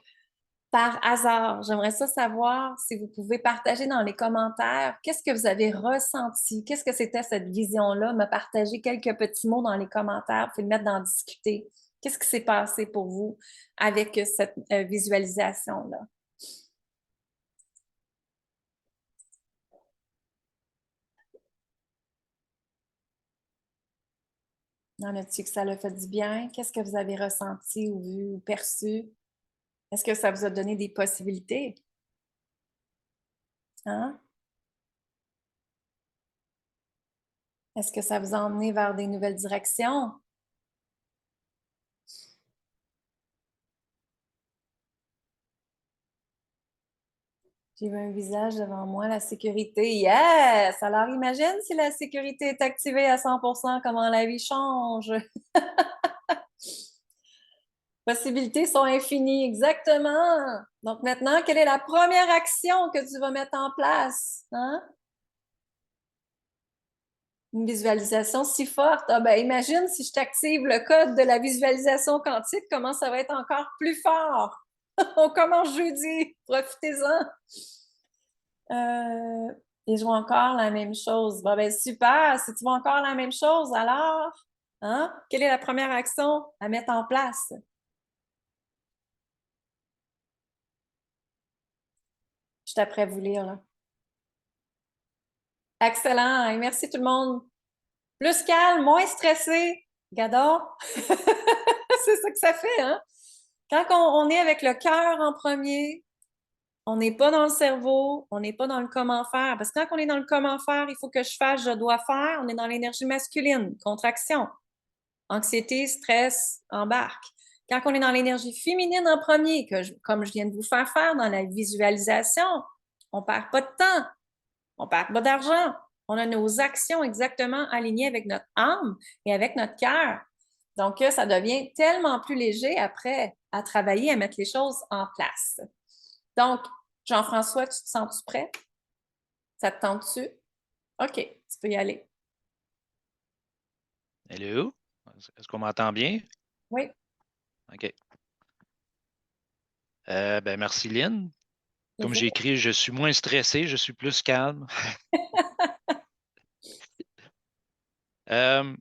par hasard, j'aimerais ça savoir si vous pouvez partager dans les commentaires qu'est-ce que vous avez ressenti, qu'est-ce que c'était cette vision-là, me partager quelques petits mots dans les commentaires, puis le mettre dans discuter. Qu'est-ce qui s'est passé pour vous avec cette visualisation-là? Dans le tu que ça l'a fait du bien? Qu'est-ce que vous avez ressenti ou vu ou perçu? Est-ce que ça vous a donné des possibilités? Hein? Est-ce que ça vous a emmené vers des nouvelles directions? J'ai vu un visage devant moi, la sécurité. Yes! Alors imagine si la sécurité est activée à 100%, comment la vie change. Possibilités sont infinies, exactement. Donc maintenant, quelle est la première action que tu vas mettre en place? Hein? Une visualisation si forte. Ah ben, imagine si je t'active le code de la visualisation quantique, comment ça va être encore plus fort. On commence jeudi. Profitez-en. Euh, et je vois encore la même chose. Bon, ben super. Si tu vois encore la même chose, alors, hein, quelle est la première action à mettre en place? Je suis après vous lire, là. Excellent. Et merci tout le monde. Plus calme, moins stressé. Gada. C'est ça que ça fait, hein? Quand on est avec le cœur en premier, on n'est pas dans le cerveau, on n'est pas dans le comment faire. Parce que quand on est dans le comment faire, il faut que je fasse, je dois faire, on est dans l'énergie masculine, contraction. Anxiété, stress, embarque. Quand on est dans l'énergie féminine en premier, comme je viens de vous faire faire dans la visualisation, on ne perd pas de temps, on ne perd pas d'argent. On a nos actions exactement alignées avec notre âme et avec notre cœur. Donc, ça devient tellement plus léger après à travailler, à mettre les choses en place. Donc, Jean-François, tu te sens-tu prêt? Ça te tente-tu? OK, tu peux y aller. Hello? Est-ce qu'on m'entend bien? Oui. OK. Ben, merci, Lynn. Comme Plaisir. j'ai écrit, je suis moins stressé, je suis plus calme. Euh,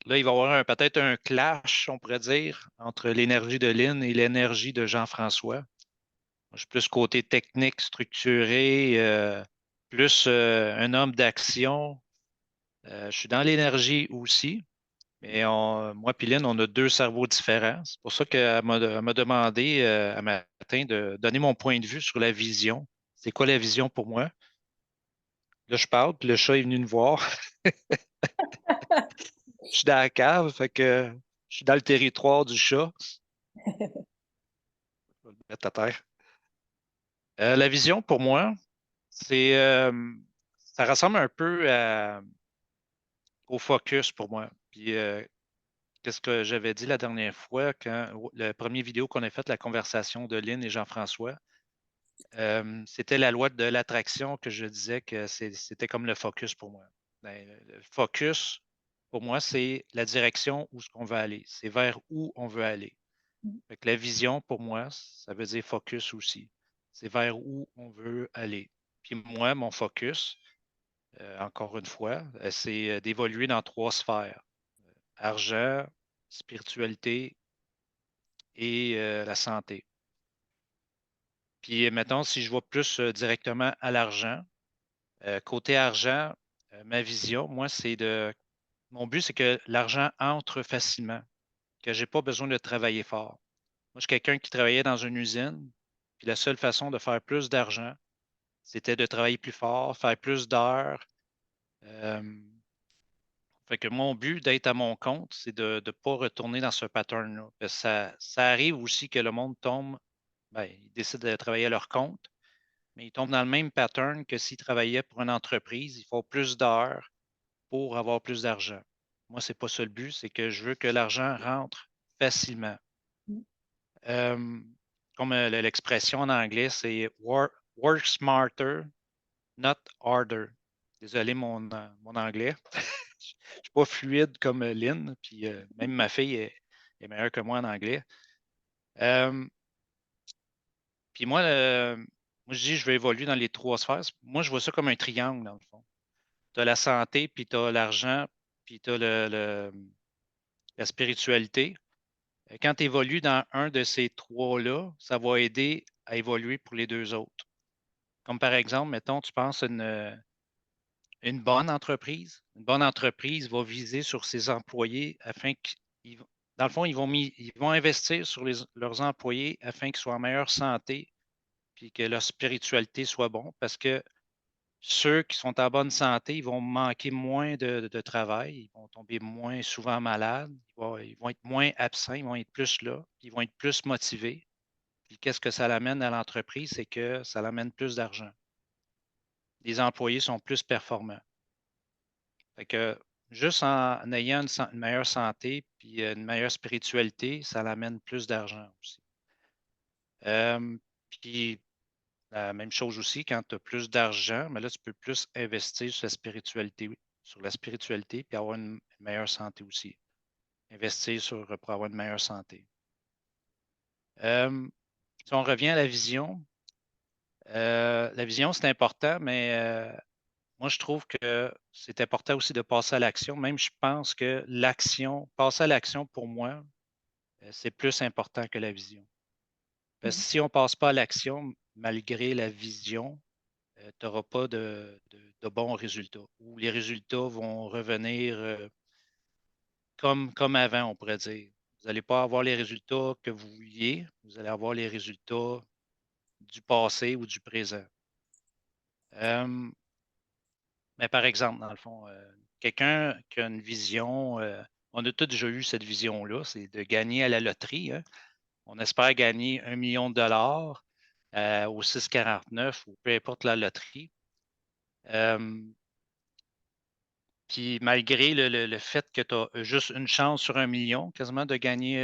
Là, il va y avoir peut-être un clash, on pourrait dire, entre l'énergie de Lynn et l'énergie de Jean-François. Moi, je suis plus côté technique, structuré, plus un homme d'action. Je suis dans l'énergie aussi. Mais moi et Lynn, on a deux cerveaux différents. C'est pour ça qu'elle m'a demandé un matin de donner mon point de vue sur la vision. C'est quoi la vision pour moi? Là, je parle, puis le chat est venu me voir. Je suis dans la cave, fait que je suis dans le territoire du chat. Je vais le mettre à terre. La vision, pour moi, c'est ça ressemble un peu au focus pour moi. Puis, qu'est-ce que j'avais dit la dernière fois, quand le premier vidéo qu'on a fait, la conversation de Lynn et Jean-François, c'était la loi de l'attraction que je disais que c'était comme le focus pour moi. Ben, le focus, pour moi, c'est la direction où ce qu'on veut aller. C'est vers où on veut aller. Fait que la vision, pour moi, ça veut dire focus aussi. C'est vers où on veut aller. Puis moi, mon focus, encore une fois, c'est d'évoluer dans trois sphères. Argent, spiritualité et la santé. Puis, mettons, si je vais plus directement à l'argent, côté argent, ma vision, moi, mon but, c'est que l'argent entre facilement, que je n'ai pas besoin de travailler fort. Moi, je suis quelqu'un qui travaillait dans une usine, puis la seule façon de faire plus d'argent, c'était de travailler plus fort, faire plus d'heures. Fait que mon but d'être à mon compte, c'est de ne pas retourner dans ce pattern-là. Parce que ça arrive aussi que le monde tombe, ben, ils décident de travailler à leur compte, mais ils tombent dans le même pattern que s'ils travaillaient pour une entreprise. Ils font plus d'heures pour avoir plus d'argent. Moi, c'est pas ça le but, c'est que je veux que l'argent rentre facilement. Mm. Euh, Comme l'expression en anglais, c'est work smarter, not harder. Désolé mon anglais. Je suis pas fluide comme Lynn, puis même ma fille est meilleure que moi en anglais. Euh, Puis moi, je dis, je vais évoluer dans les trois sphères. Moi, je vois ça comme un triangle, dans le fond. Tu as la santé, puis tu as l'argent, puis tu as la spiritualité. Quand tu évolues dans un de ces trois-là, ça va aider à évoluer pour les deux autres. Comme par exemple, mettons, tu penses à une bonne entreprise. Une bonne entreprise va viser sur ses employés afin qu'ils, dans le fond, ils vont investir sur leurs employés afin qu'ils soient en meilleure santé puis que leur spiritualité soit bon parce que ceux qui sont en bonne santé, ils vont manquer moins de travail, ils vont tomber moins souvent malades, ils vont être moins absents, ils vont être plus là, ils vont être plus motivés. Puis qu'est-ce que ça l'amène à l'entreprise? C'est que ça l'amène plus d'argent. Les employés sont plus performants. Fait que juste en ayant une meilleure santé puis une meilleure spiritualité, ça l'amène plus d'argent aussi. Euh, Puis la même chose aussi, quand tu as plus d'argent, mais là, tu peux plus investir sur la spiritualité, puis avoir une meilleure santé aussi. Investir pour avoir une meilleure santé. Euh, Si on revient à la vision, c'est important, mais moi, je trouve que c'est important aussi de passer à l'action. Même, je pense que passer à l'action, pour moi, c'est plus important que la vision. Parce que Mm. si on ne passe pas à l'action, malgré la vision, tu n'auras pas de bons résultats. Ou les résultats vont revenir comme avant, on pourrait dire. Vous n'allez pas avoir les résultats que vous vouliez, vous allez avoir les résultats du passé ou du présent. Euh, mais par exemple, dans le fond, quelqu'un qui a une vision, on a tous déjà eu cette vision-là, c'est de gagner à la loterie, hein. On espère gagner 1 million de dollars au 6,49 ou peu importe la loterie. Euh, Puis malgré le fait que tu as juste une chance sur 1 million, quasiment de gagner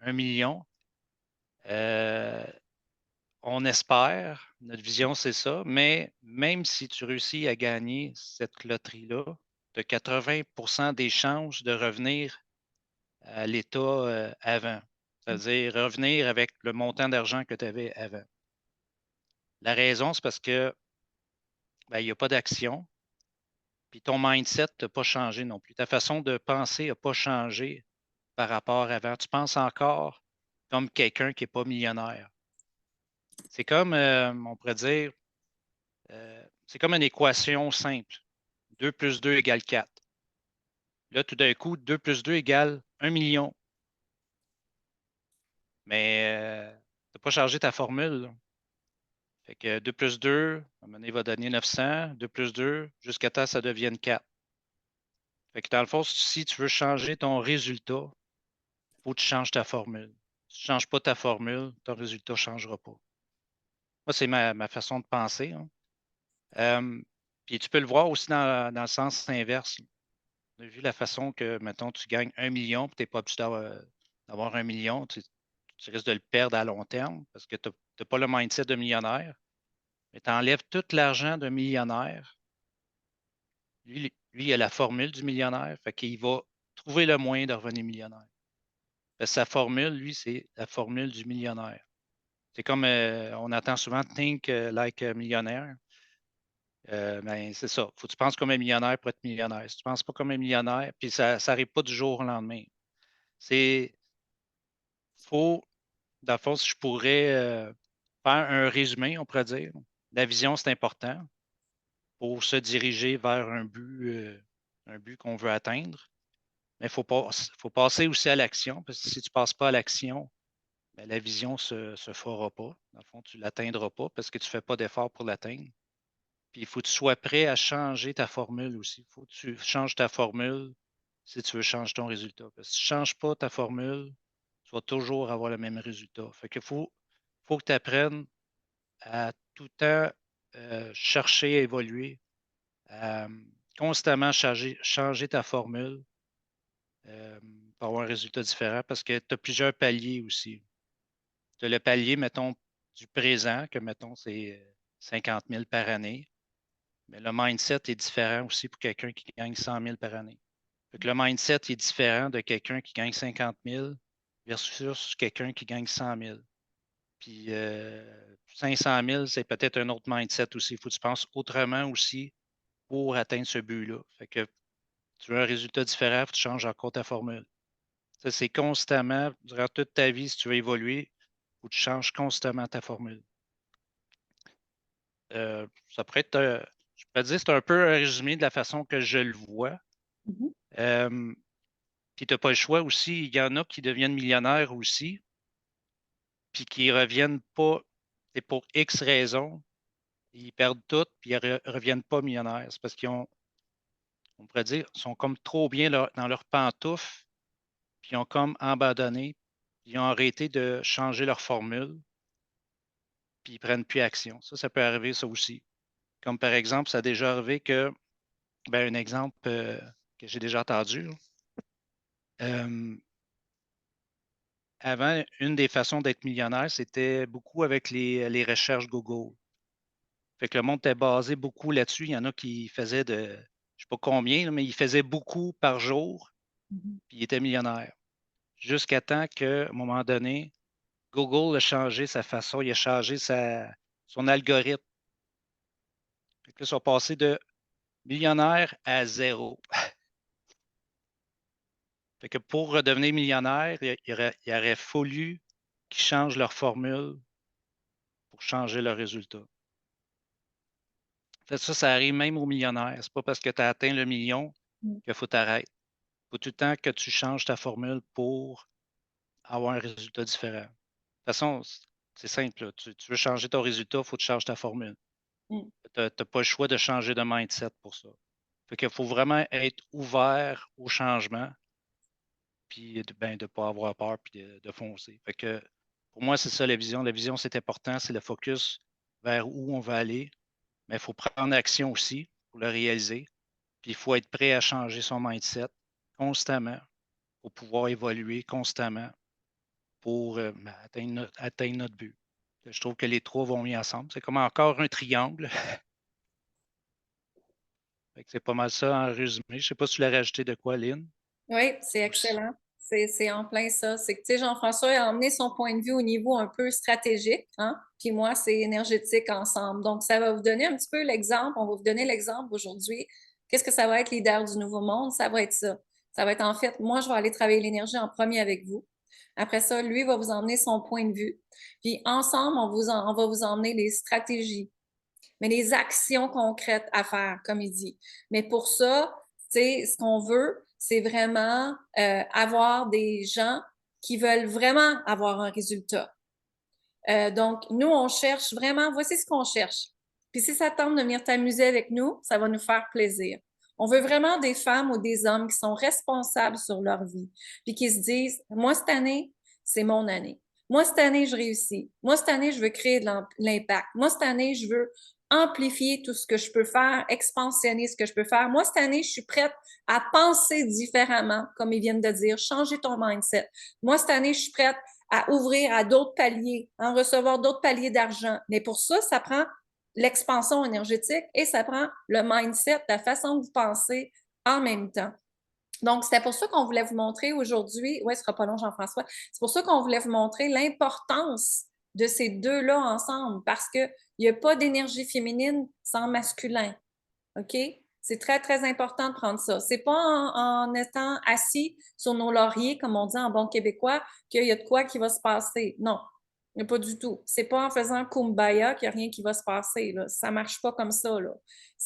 1 million, euh, on espère, notre vision c'est ça, mais même si tu réussis à gagner cette loterie-là, tu as 80 des chances de revenir à l'état avant, c'est-à-dire revenir avec le montant d'argent que tu avais avant. La raison, c'est parce que ben, il n'y a pas d'action, puis ton mindset n'a pas changé non plus. Ta façon de penser n'a pas changé par rapport à avant. Tu penses encore comme quelqu'un qui n'est pas millionnaire. C'est comme, on pourrait dire, c'est comme une équation simple. 2 plus 2 égale 4. Là, tout d'un coup, 2 plus 2 égale 1 million. Mais tu n'as pas changé ta formule, là. Fait que 2 plus 2, à un moment donné, va donner 900. 2 plus 2, jusqu'à temps que ça devienne 4. Fait que dans le fond, si tu veux changer ton résultat, il faut que tu changes ta formule. Si tu ne changes pas ta formule, ton résultat ne changera pas. Moi, c'est ma façon de penser, hein. Euh, Puis tu peux le voir aussi dans le sens inverse. On a vu la façon que, mettons, tu gagnes 1 million, puis tu n'es pas obligé d'avoir 1 million. Tu risques de le perdre à long terme parce que tu n'as pas le mindset de millionnaire. Mais tu enlèves tout l'argent d'un millionnaire. Lui, il a la formule du millionnaire. Fait qu'il va trouver le moyen de revenir millionnaire. Parce que sa formule, lui, c'est la formule du millionnaire. C'est comme on entend souvent think like a millionnaire. Ben, c'est ça. Faut que tu penses comme un millionnaire pour être millionnaire. Si tu ne penses pas comme un millionnaire, puis ça n'arrive pas du jour au lendemain. C'est faut, dans le fond, si je pourrais faire un résumé, on pourrait dire. La vision, c'est important pour se diriger vers un but qu'on veut atteindre. Mais faut passer aussi à l'action, parce que si tu ne passes pas à l'action, ben, la vision ne se fera pas. Dans le fond, tu ne l'atteindras pas parce que tu ne fais pas d'effort pour l'atteindre. Puis il faut que tu sois prêt à changer ta formule aussi. Il faut que tu changes ta formule si tu veux changer ton résultat. Parce que si tu ne changes pas ta formule, tu vas toujours avoir le même résultat. Fait qu'il faut que tu apprennes à tout le temps chercher à évoluer, à constamment changer ta formule pour avoir un résultat différent parce que tu as plusieurs paliers aussi. Tu as le palier, mettons, du présent, que mettons, c'est 50 000 par année. Mais le mindset est différent aussi pour quelqu'un qui gagne 100 000 par année. Fait que le mindset est différent de quelqu'un qui gagne 50 000 versus quelqu'un qui gagne 100 000. Puis 500 000, c'est peut-être un autre mindset aussi. Il faut que tu penses autrement aussi pour atteindre ce but-là. Fait que tu veux un résultat différent, il faut que tu changes encore ta formule. Ça, c'est constamment, durant toute ta vie, si tu veux évoluer, il faut que tu changes constamment ta formule. Ça pourrait être, je pourrais dire, c'est un peu un résumé de la façon que je le vois. Mhm. Puis tu n'as pas le choix aussi. Il y en a qui deviennent millionnaires aussi, puis qui ne reviennent pas, c'est pour X raisons, ils perdent tout, puis ils ne reviennent pas millionnaires. C'est parce qu'ils ont, on pourrait dire, sont comme trop bien dans leurs pantoufles, puis ils ont comme abandonné, puis ils ont arrêté de changer leur formule, puis ils ne prennent plus action. Ça peut arriver, ça aussi. Comme par exemple, ça a déjà arrivé que, ben, un exemple que j'ai déjà entendu, là. Avant, une des façons d'être millionnaire, c'était beaucoup avec les recherches Google. Fait que le monde était basé beaucoup là-dessus. Il y en a qui faisaient je ne sais pas combien, là, mais ils faisaient beaucoup par jour, Mhm. puis ils étaient millionnaires. Jusqu'à temps qu'à un moment donné, Google a changé sa façon, il a changé son algorithme. Fait que là, ils sont passés de millionnaire à zéro. Fait que pour redevenir millionnaire, il aurait fallu qu'ils changent leur formule pour changer leur résultat. Fait que ça arrive même aux millionnaires. C'est pas parce que tu as atteint le million Mhm. qu'il faut t'arrêter. Il faut tout le temps que tu changes ta formule pour avoir un résultat différent. De toute façon, c'est simple, là. Tu veux changer ton résultat, il faut que tu changes ta formule. Mhm. Tu n'as pas le choix de changer de mindset pour ça. Fait qu'il faut vraiment être ouvert au changement, puis de ne pas avoir peur, puis de foncer. Fait que pour moi, c'est ça la vision. La vision, c'est important, c'est le focus vers où on va aller, mais il faut prendre action aussi pour le réaliser. Puis il faut être prêt à changer son mindset constamment pour pouvoir évoluer constamment pour atteindre notre but. Je trouve que les trois vont mis ensemble. C'est comme encore un triangle. Fait que c'est pas mal ça en résumé. Je ne sais pas si tu l'as rajouté de quoi, Lynn. Oui, c'est excellent. C'est en plein ça. C'est que, tu sais, Jean-François a emmené son point de vue au niveau un peu stratégique, hein? Puis moi, c'est énergétique ensemble. Donc, ça va vous donner un petit peu l'exemple. On va vous donner l'exemple aujourd'hui. Qu'est-ce que ça va être, leader du nouveau monde? Ça va être ça. Ça va être en fait, moi, je vais aller travailler l'énergie en premier avec vous. Après ça, lui va vous emmener son point de vue. Puis ensemble, on va vous emmener les stratégies, mais les actions concrètes à faire, comme il dit. Mais pour ça, tu sais, ce qu'on veut, c'est vraiment avoir des gens qui veulent vraiment avoir un résultat. Donc, nous, on cherche vraiment, voici ce qu'on cherche. Puis si ça tente de venir t'amuser avec nous, ça va nous faire plaisir. On veut vraiment des femmes ou des hommes qui sont responsables sur leur vie, puis qui se disent, moi, cette année, c'est mon année. Moi, cette année, je réussis. Moi, cette année, je veux créer de l'impact. Moi, cette année, je veux amplifier tout ce que je peux faire, expansionner ce que je peux faire. Moi, cette année, je suis prête à penser différemment, comme ils viennent de dire, changer ton mindset. Moi, cette année, je suis prête à ouvrir à d'autres paliers, à recevoir d'autres paliers d'argent. Mais pour ça, ça prend l'expansion énergétique et ça prend le mindset, la façon de vous penser en même temps. Donc, c'était pour ça qu'on voulait vous montrer aujourd'hui, oui, ce sera pas long, Jean-François, c'est pour ça qu'on voulait vous montrer l'importance de ces deux-là ensemble, parce qu'il n'y a pas d'énergie féminine sans masculin. OK? C'est très, très important de prendre ça. C'est pas en étant assis sur nos lauriers, comme on dit en bon québécois, qu'il y a de quoi qui va se passer. Non, pas du tout. C'est pas en faisant kumbaya qu'il n'y a rien qui va se passer, là. Ça marche pas comme ça, là.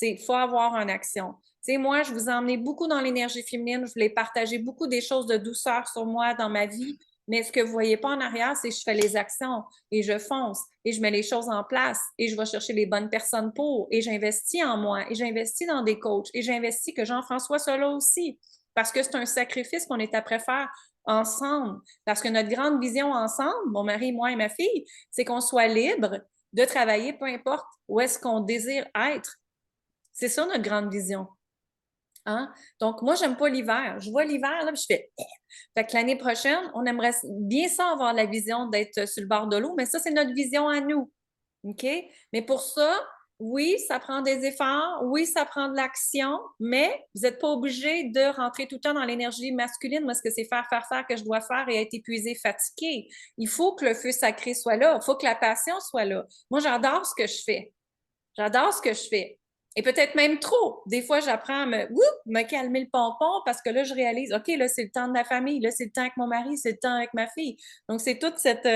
Il faut avoir une action. Tu sais, moi, je vous ai emmené beaucoup dans l'énergie féminine. Je voulais partager beaucoup des choses de douceur sur moi dans ma vie. Mais ce que vous voyez pas en arrière, c'est que je fais les actions et je fonce et je mets les choses en place et je vais chercher les bonnes personnes pour et j'investis en moi et j'investis dans des coachs et j'investis que Jean-François soit là aussi. parce que c'est un sacrifice qu'on est après faire ensemble. Parce que notre grande vision ensemble, mon mari, moi et ma fille, c'est qu'on soit libre de travailler peu importe où est-ce qu'on désire être. C'est ça notre grande vision. Hein? Donc, moi, j'aime pas l'hiver. Je vois l'hiver, là, puis je fais. Fait que l'année prochaine, on aimerait bien ça avoir la vision d'être sur le bord de l'eau, mais ça, c'est notre vision à nous. OK? Mais pour ça, oui, ça prend des efforts, oui, ça prend de l'action, mais vous n'êtes pas obligé de rentrer tout le temps dans l'énergie masculine, parce que c'est faire que je dois faire et être épuisé, fatigué. Il faut que le feu sacré soit là, il faut que la passion soit là. Moi, j'adore ce que je fais. J'adore ce que je fais. Et peut-être même trop. Des fois, j'apprends à me calmer le pompon parce que là, je réalise, OK, là, c'est le temps de la famille, là, c'est le temps avec mon mari, c'est le temps avec ma fille. Donc, c'est tout cet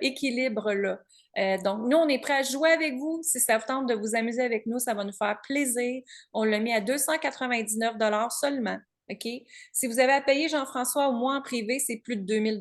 équilibre-là. Donc, nous, on est prêts à jouer avec vous. Si ça vous tente de vous amuser avec nous, ça va nous faire plaisir. On l'a mis à 299 seulement. OK? Si vous avez à payer Jean-François ou moi en privé, c'est plus de 2000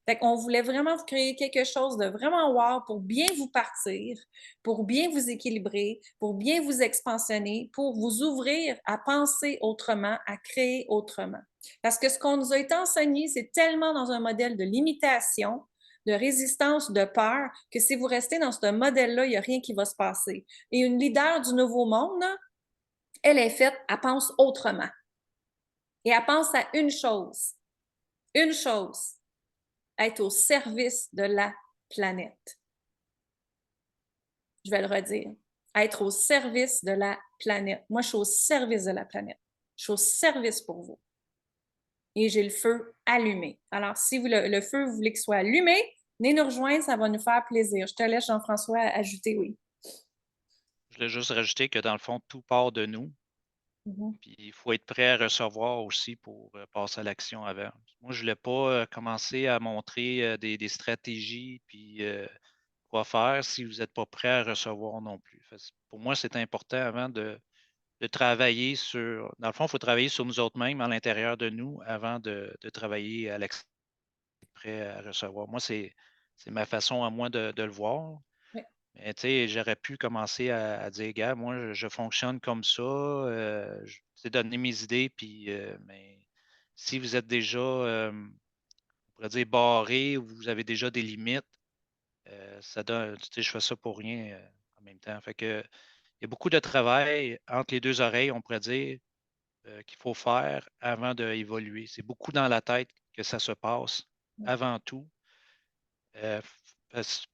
Fait qu'on voulait vraiment vous créer quelque chose de vraiment wow pour bien vous partir, pour bien vous équilibrer, pour bien vous expansionner, pour vous ouvrir à penser autrement, à créer autrement. Parce que ce qu'on nous a été enseigné, c'est tellement dans un modèle de limitation, de résistance, de peur, que si vous restez dans ce modèle-là, il n'y a rien qui va se passer. Et une leader du nouveau monde, elle est faite, elle pense autrement. Et elle pense à une chose, être au service de la planète. Je vais le redire. Être au service de la planète. Moi, je suis au service de la planète. Je suis au service pour vous. Et j'ai le feu allumé. Alors, si vous, le feu, vous voulez qu'il soit allumé, venez nous rejoindre, ça va nous faire plaisir. Je te laisse, Jean-François, ajouter oui. Je voulais juste rajouter que dans le fond, tout part de nous. Puis il faut être prêt à recevoir aussi pour passer à l'action avant. Moi, je ne voulais pas commencer à montrer des stratégies puis quoi faire si vous n'êtes pas prêt à recevoir non plus. Pour moi, c'est important avant de travailler sur. Dans le fond, il faut travailler sur nous autres mêmes à l'intérieur de nous avant de travailler à l'extérieur, prêt à recevoir. Moi, c'est ma façon à moi de le voir. Oui. Mais tu sais, j'aurais pu commencer à dire, gars, moi, je fonctionne comme ça, je donner mes idées, puis mais si vous êtes déjà, on pourrait dire, barré ou vous avez déjà des limites, ça donne, tu sais, je fais ça pour rien en même temps. Fait que il y a beaucoup de travail entre les deux oreilles, on pourrait dire, qu'il faut faire avant d'évoluer. C'est beaucoup dans la tête que ça se passe avant tout.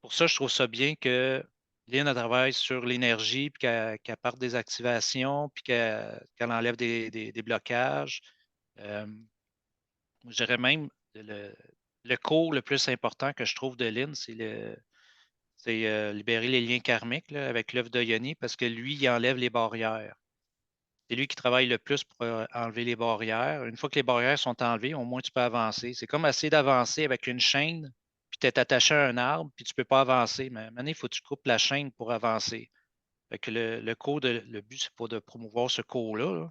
Pour ça, je trouve ça bien que Lynn elle travaille sur l'énergie, puis qu'elle parte des activations, puis qu'elle enlève des blocages. Euh, je dirais même le cours le plus important que je trouve de Lynn, c'est libérer les liens karmiques là, avec l'œuvre de Yoni, parce que lui, il enlève les barrières. C'est lui qui travaille le plus pour enlever les barrières. Une fois que les barrières sont enlevées, au moins tu peux avancer. C'est comme essayer d'avancer avec une chaîne, puis tu es attaché à un arbre, puis tu ne peux pas avancer. Mais maintenant, il faut que tu coupes la chaîne pour avancer. Fait que le but, c'est pas de promouvoir ce cours-là, là,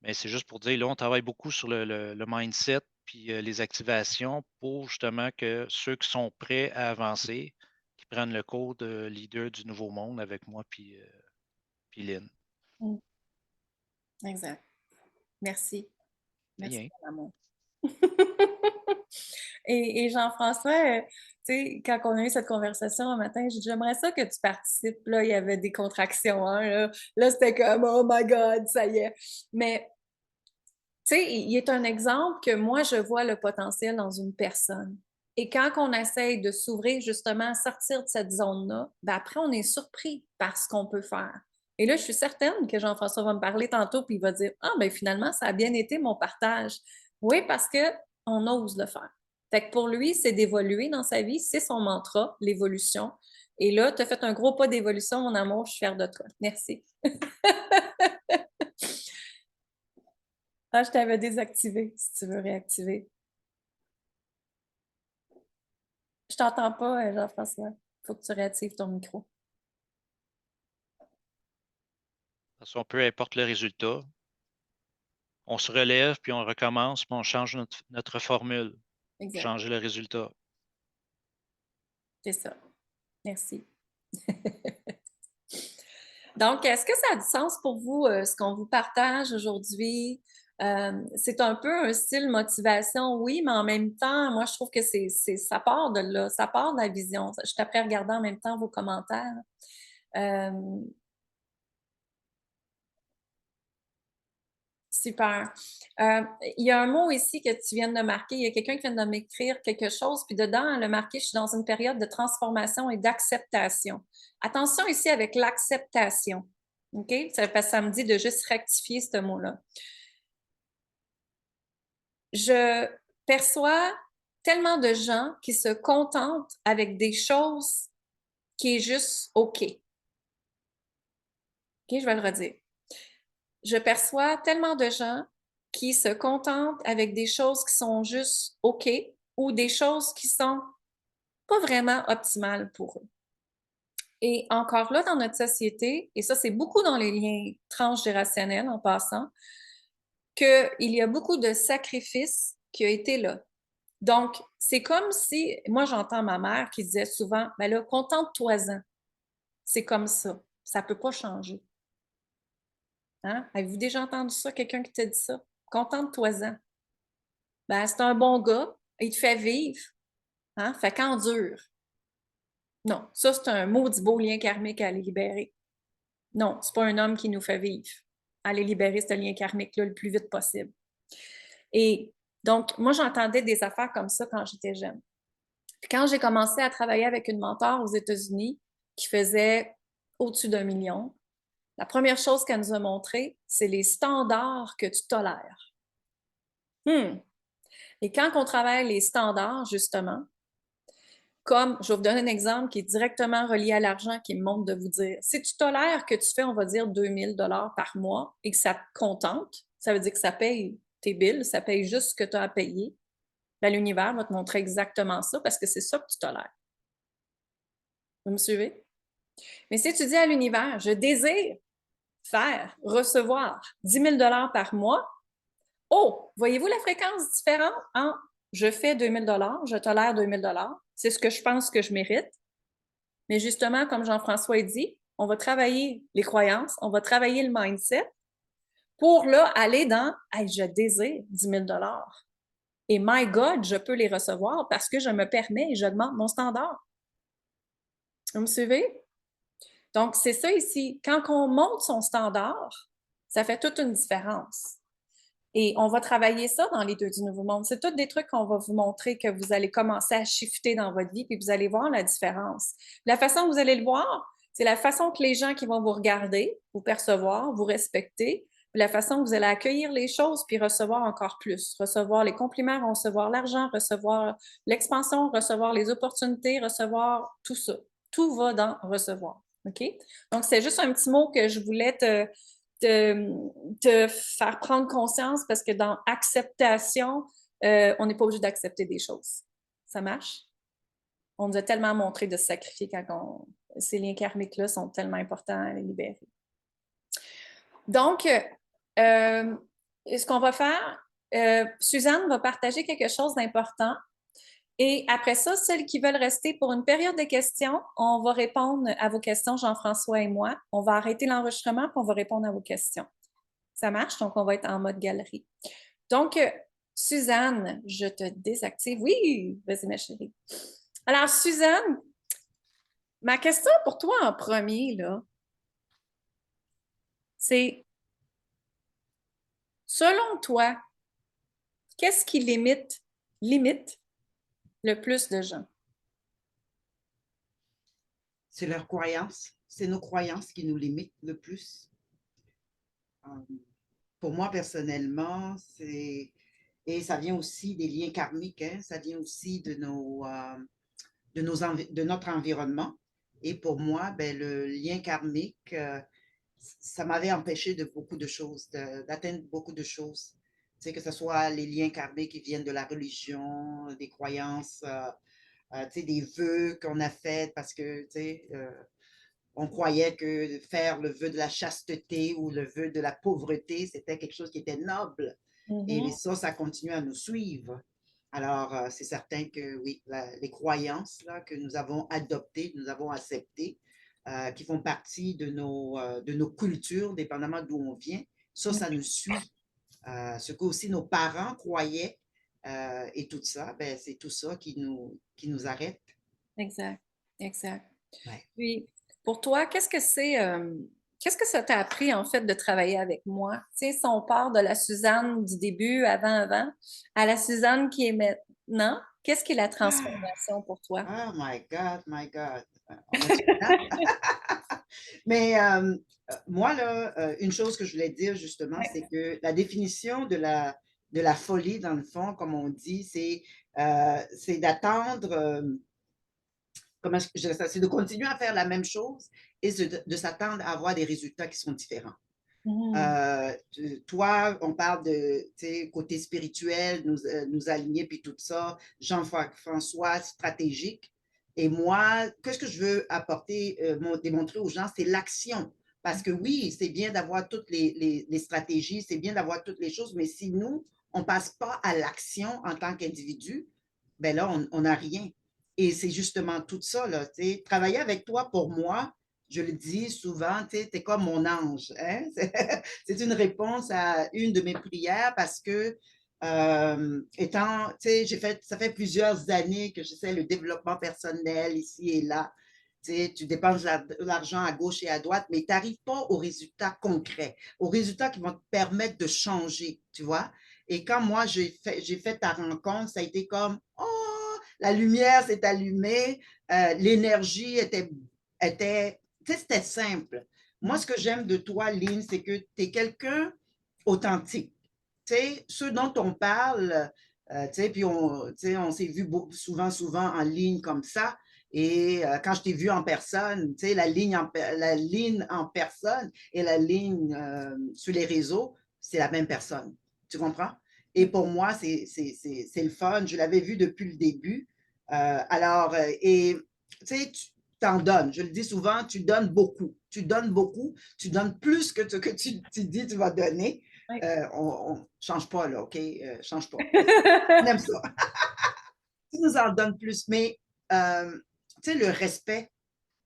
mais c'est juste pour dire, là, on travaille beaucoup sur le mindset, puis les activations pour justement que ceux qui sont prêts à avancer, qui prennent le cours de leader du nouveau monde avec moi, puis Lynn. Exact. Merci. Merci, Rien. mon amour. Et Jean-François, tu sais, quand on a eu cette conversation un matin, j'ai dit, j'aimerais ça que tu participes. Là, il y avait des contractions. Hein, là c'était comme, oh my God, ça y est. Mais, tu sais, il est un exemple que moi, je vois le potentiel dans une personne. Et quand on essaye de s'ouvrir justement, à sortir de cette zone-là, ben après, on est surpris par ce qu'on peut faire. Et là, je suis certaine que Jean-François va me parler tantôt, puis il va dire, ah, ben finalement, ça a bien été mon partage. Oui, parce que on ose le faire. Fait que pour lui, c'est d'évoluer dans sa vie, c'est son mantra, l'évolution. Et là, tu as fait un gros pas d'évolution, mon amour, je suis fière de toi. Merci. Ah, je t'avais désactivé, si tu veux réactiver. Je t'entends pas, Jean-François. Il faut que tu réactives ton micro. De toute façon, peu importe le résultat, on se relève, puis on recommence, puis on change notre formule pour Exact. changer le résultat. C'est ça. Merci. Donc, est-ce que ça a du sens pour vous, ce qu'on vous partage aujourd'hui? C'est un peu un style motivation, oui, mais en même temps, moi, je trouve que ça part de là, ça part de la vision. Je suis après à regarder en même temps vos commentaires. Euh, Super. Il y a un mot ici que tu viens de marquer. Il y a quelqu'un qui vient de m'écrire quelque chose, puis dedans, elle a marqué, je suis dans une période de transformation et d'acceptation. Attention ici avec l'acceptation. OK? Parce que ça me dit de juste rectifier ce mot-là. Je perçois tellement de gens qui se contentent avec des choses qui est juste OK. OK, je vais le redire. Je perçois tellement de gens qui se contentent avec des choses qui sont juste OK ou des choses qui sont pas vraiment optimales pour eux. Et encore là, dans notre société, et ça, c'est beaucoup dans les liens transgénérationnels en passant, qu'il y a beaucoup de sacrifices qui ont été là. Donc, c'est comme si, moi, j'entends ma mère qui disait souvent, ben là, contente-toi-en. C'est comme ça. Ça peut pas changer. Hein? Avez-vous déjà entendu ça, quelqu'un qui t'a dit ça? Contente-toi-en. Ben, c'est un bon gars, il te fait vivre. Hein? Fait qu'endure. Non, ça, c'est un maudit beau lien karmique à aller libérer. Non, c'est pas un homme qui nous fait vivre. Aller libérer ce lien karmique-là le plus vite possible. Et donc, moi, j'entendais des affaires comme ça quand j'étais jeune. Puis quand j'ai commencé à travailler avec une mentor aux États-Unis qui faisait au-dessus d'1 million, la première chose qu'elle nous a montré, c'est les standards que tu tolères. Et quand on travaille les standards, justement, comme, je vais vous donner un exemple qui est directement relié à l'argent, qui me montre de vous dire, si tu tolères que tu fais, on va dire, 2 000 $ par mois et que ça te contente, ça veut dire que ça paye tes billes, ça paye juste ce que tu as à payer, ben, l'univers va te montrer exactement ça parce que c'est ça que tu tolères. Vous me suivez? Mais si tu dis à l'univers, je désire faire, recevoir 10 000 $ par mois, oh, voyez-vous la fréquence différente entre je fais 2 000 $, je tolère 2 000 $, c'est ce que je pense que je mérite. Mais justement, comme Jean-François dit, on va travailler les croyances, on va travailler le mindset pour là aller dans hey, je désire 10 000 $. Et my God, je peux les recevoir parce que je me permets et j'augmente mon standard. Vous me suivez? Donc, c'est ça ici. Quand on monte son standard, ça fait toute une différence. Et on va travailler ça dans les deux du Nouveau Monde. C'est tous des trucs qu'on va vous montrer que vous allez commencer à shifter dans votre vie, puis vous allez voir la différence. La façon que vous allez le voir, c'est la façon que les gens qui vont vous regarder, vous percevoir, vous respecter, puis la façon que vous allez accueillir les choses, puis recevoir encore plus. Recevoir les compliments, recevoir l'argent, recevoir l'expansion, recevoir les opportunités, recevoir tout ça. Tout va dans recevoir. OK? Donc, c'est juste un petit mot que je voulais te faire prendre conscience parce que dans acceptation, on n'est pas obligé d'accepter des choses. Ça marche? On nous a tellement montré de se sacrifier quand ces liens karmiques-là sont tellement importants à les libérer. Donc, ce qu'on va faire, Suzanne va partager quelque chose d'important. Et après ça, celles qui veulent rester pour une période de questions, on va répondre à vos questions, Jean-François et moi. On va arrêter l'enregistrement puis on va répondre à vos questions. Ça marche, donc on va être en mode galerie. Donc, Suzanne, je te désactive. Oui, vas-y, ma chérie. Alors, Suzanne, ma question pour toi en premier, là, c'est, selon toi, qu'est-ce qui limite le plus de gens? C'est leurs croyances. C'est nos croyances qui nous limitent le plus. Pour moi, personnellement, et ça vient aussi des liens karmiques, hein, ça vient aussi de notre environnement. Et pour moi, ben, le lien karmique, ça m'avait empêché de beaucoup de choses, d'atteindre beaucoup de choses. Tu sais, que ce soit les liens karmiques qui viennent de la religion, des croyances, tu sais, des vœux qu'on a faits parce que, tu sais, on croyait que faire le vœu de la chasteté ou le vœu de la pauvreté, c'était quelque chose qui était noble. Et ça continue à nous suivre. Alors, c'est certain que oui, les croyances là, que nous avons adoptées, nous avons acceptées, qui font partie de nos cultures, dépendamment d'où on vient, ça nous suit. ce que aussi nos parents croyaient et tout ça, ben, c'est tout ça qui nous arrête. Exact, exact. Ouais. Puis, pour toi, qu'est-ce que ça t'a appris, en fait, de travailler avec moi? Tu sais, si on part de la Suzanne du début, avant, à la Suzanne qui est maintenant, qu'est-ce qui est la transformation pour toi? Oh my God, my God. On est là. Mais moi, là, une chose que je voulais dire justement, Ouais. c'est que la définition de la folie, dans le fond, comme on dit, c'est d'attendre, comment je dirais ça, c'est de continuer à faire la même chose et de s'attendre à avoir des résultats qui sont différents. Mhm. Toi, on parle de côté spirituel, nous aligner, puis tout ça. Jean-François, stratégique. Et moi, qu'est-ce que je veux apporter, démontrer aux gens, c'est l'action. Parce que oui, c'est bien d'avoir toutes les stratégies, c'est bien d'avoir toutes les choses, mais si nous, on ne passe pas à l'action en tant qu'individu, ben là, on n'a rien. Et c'est justement tout ça, là, travailler avec toi, pour moi, je le dis souvent, tu es comme mon ange. Hein? C'est une réponse à une de mes prières parce que, étant, tu sais, ça fait plusieurs années que j'essaie le développement personnel ici et là. Tu sais, tu dépenses l'argent à gauche et à droite, mais tu n'arrives pas aux résultats concrets, aux résultats qui vont te permettre de changer, tu vois. Et quand moi, j'ai fait ta rencontre, ça a été comme, oh, la lumière s'est allumée, l'énergie était tu sais, c'était simple. Moi, ce que j'aime de toi, Lynn, c'est que tu es quelqu'un authentique. Tu sais, ceux dont on parle, tu sais, puis on s'est vu souvent en ligne comme ça. Et quand je t'ai vu en personne, tu sais, la ligne en personne et la ligne sur les réseaux, c'est la même personne. Tu comprends? Et pour moi, c'est le fun. Je l'avais vu depuis le début. Et tu sais, tu t'en donnes. Je le dis souvent, tu donnes beaucoup. Tu donnes beaucoup. Tu donnes plus que ce que tu dis tu vas donner. Ouais. On ne change pas, là, OK? Change pas. On aime ça. Tu nous en donnes plus. Mais, tu sais, le respect,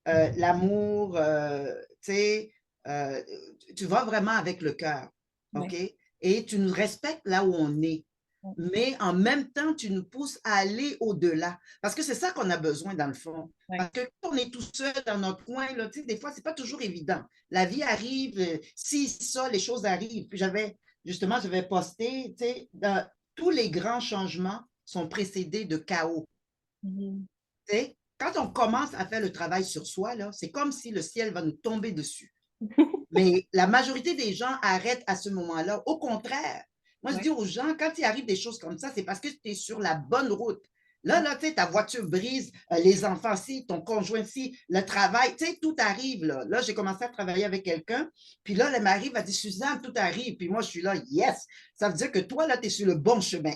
l'amour, tu sais, euh, tu vas vraiment avec le cœur. OK? Ouais. Et tu nous respectes là où on est. Mais en même temps, tu nous pousses à aller au-delà. Parce que c'est ça qu'on a besoin dans le fond. Ouais. Parce que quand on est tout seul dans notre coin, là, des fois, c'est pas toujours évident. La vie arrive, si ça, les choses arrivent. Puis j'avais posté, tous les grands changements sont précédés de chaos. Mhm. Quand on commence à faire le travail sur soi, là, c'est comme si le ciel va nous tomber dessus. Mais la majorité des gens arrêtent à ce moment-là. Au contraire, moi, je dis Ouais. aux gens, quand il arrive des choses comme ça, c'est parce que tu es sur la bonne route. Là, tu sais, ta voiture brise, les enfants ci, ton conjoint ci, le travail, tu sais, tout arrive, là. Là, j'ai commencé à travailler avec quelqu'un, puis là, elle m'arrive, elle dit, Suzanne, tout arrive. Puis moi, je suis là, yes! Ça veut dire que toi, là, tu es sur le bon chemin.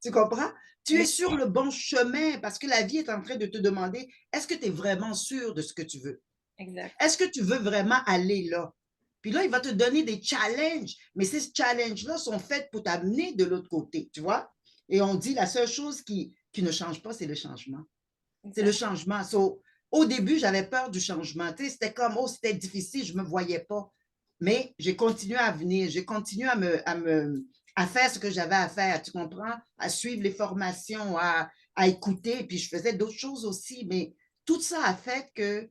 Tu comprends? Tu es Oui, sur le bon chemin parce que la vie est en train de te demander, est-ce que tu es vraiment sûr de ce que tu veux? exact. Est-ce que tu veux vraiment aller là? Puis là, il va te donner des challenges, mais ces challenges-là sont faits pour t'amener de l'autre côté, tu vois? Et on dit la seule chose qui ne change pas, c'est le changement. C'est le Exact. changement. So, au début, j'avais peur du changement. Tu sais, c'était comme, oh, c'était difficile, je ne me voyais pas. Mais j'ai continué à venir, j'ai continué à faire ce que j'avais à faire, tu comprends? À suivre les formations, à écouter, puis je faisais d'autres choses aussi. Mais tout ça a fait que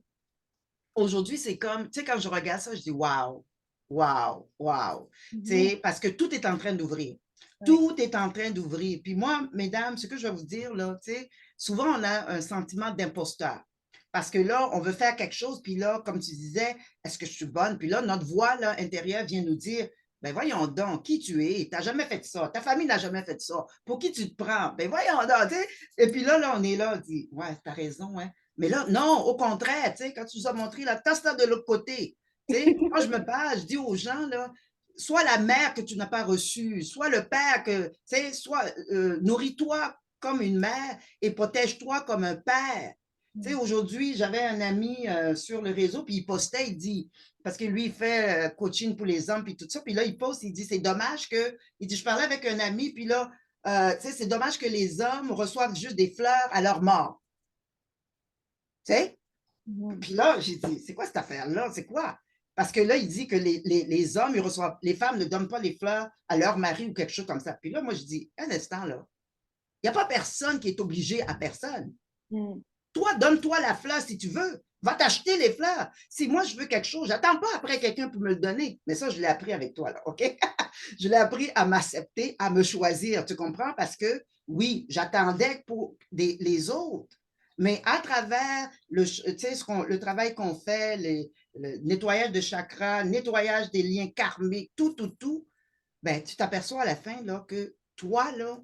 aujourd'hui, c'est comme, tu sais, quand je regarde ça, je dis waouh, waouh, waouh. Tu Mhm. sais, parce que tout est en train d'ouvrir. Ouais. Tout est en train d'ouvrir. Puis moi, mesdames, ce que je vais vous dire, là, tu sais, souvent on a un sentiment d'imposteur. Parce que là, on veut faire quelque chose, puis là, comme tu disais, est-ce que je suis bonne? Puis là, notre voix là, intérieure vient nous dire, ben voyons donc, qui tu es? Tu n'as jamais fait ça. Ta famille n'a jamais fait ça. Pour qui tu te prends? Ben voyons donc, tu sais. Et puis là, on est là, on dit, ouais, tu as raison, hein. Mais là, non, au contraire, tu sais, quand tu nous as montré, là, tasse-la de l'autre côté. Tu sais, moi, je me bats, je dis aux gens, là, soit la mère que tu n'as pas reçue, soit le père que, tu sais, soit nourris-toi comme une mère et protège-toi comme un père. Tu sais, aujourd'hui, j'avais un ami sur le réseau, puis il postait, il dit, parce que lui, il fait coaching pour les hommes, puis tout ça, puis là, il poste, il dit, c'est dommage que, il dit, je parlais avec un ami, puis là, tu sais, c'est dommage que les hommes reçoivent juste des fleurs à leur mort. Tu sais? Mhm. Puis là, j'ai dit, c'est quoi cette affaire-là? C'est quoi? Parce que là, il dit que les hommes, ils reçoivent, les femmes ne donnent pas les fleurs à leur mari ou quelque chose comme ça. Puis là, moi, je dis, un instant, là, il n'y a pas personne qui est obligé à personne. Toi, donne-toi la fleur si tu veux. Va t'acheter les fleurs. Si moi, je veux quelque chose, j'attends pas après quelqu'un pour me le donner. Mais ça, je l'ai appris avec toi, là, OK? Je l'ai appris à m'accepter, à me choisir, tu comprends? Parce que, oui, j'attendais pour les autres. Mais à travers le travail qu'on fait, le nettoyage de chakras, nettoyage des liens karmiques, tout, ben, tu t'aperçois à la fin là, que toi, là,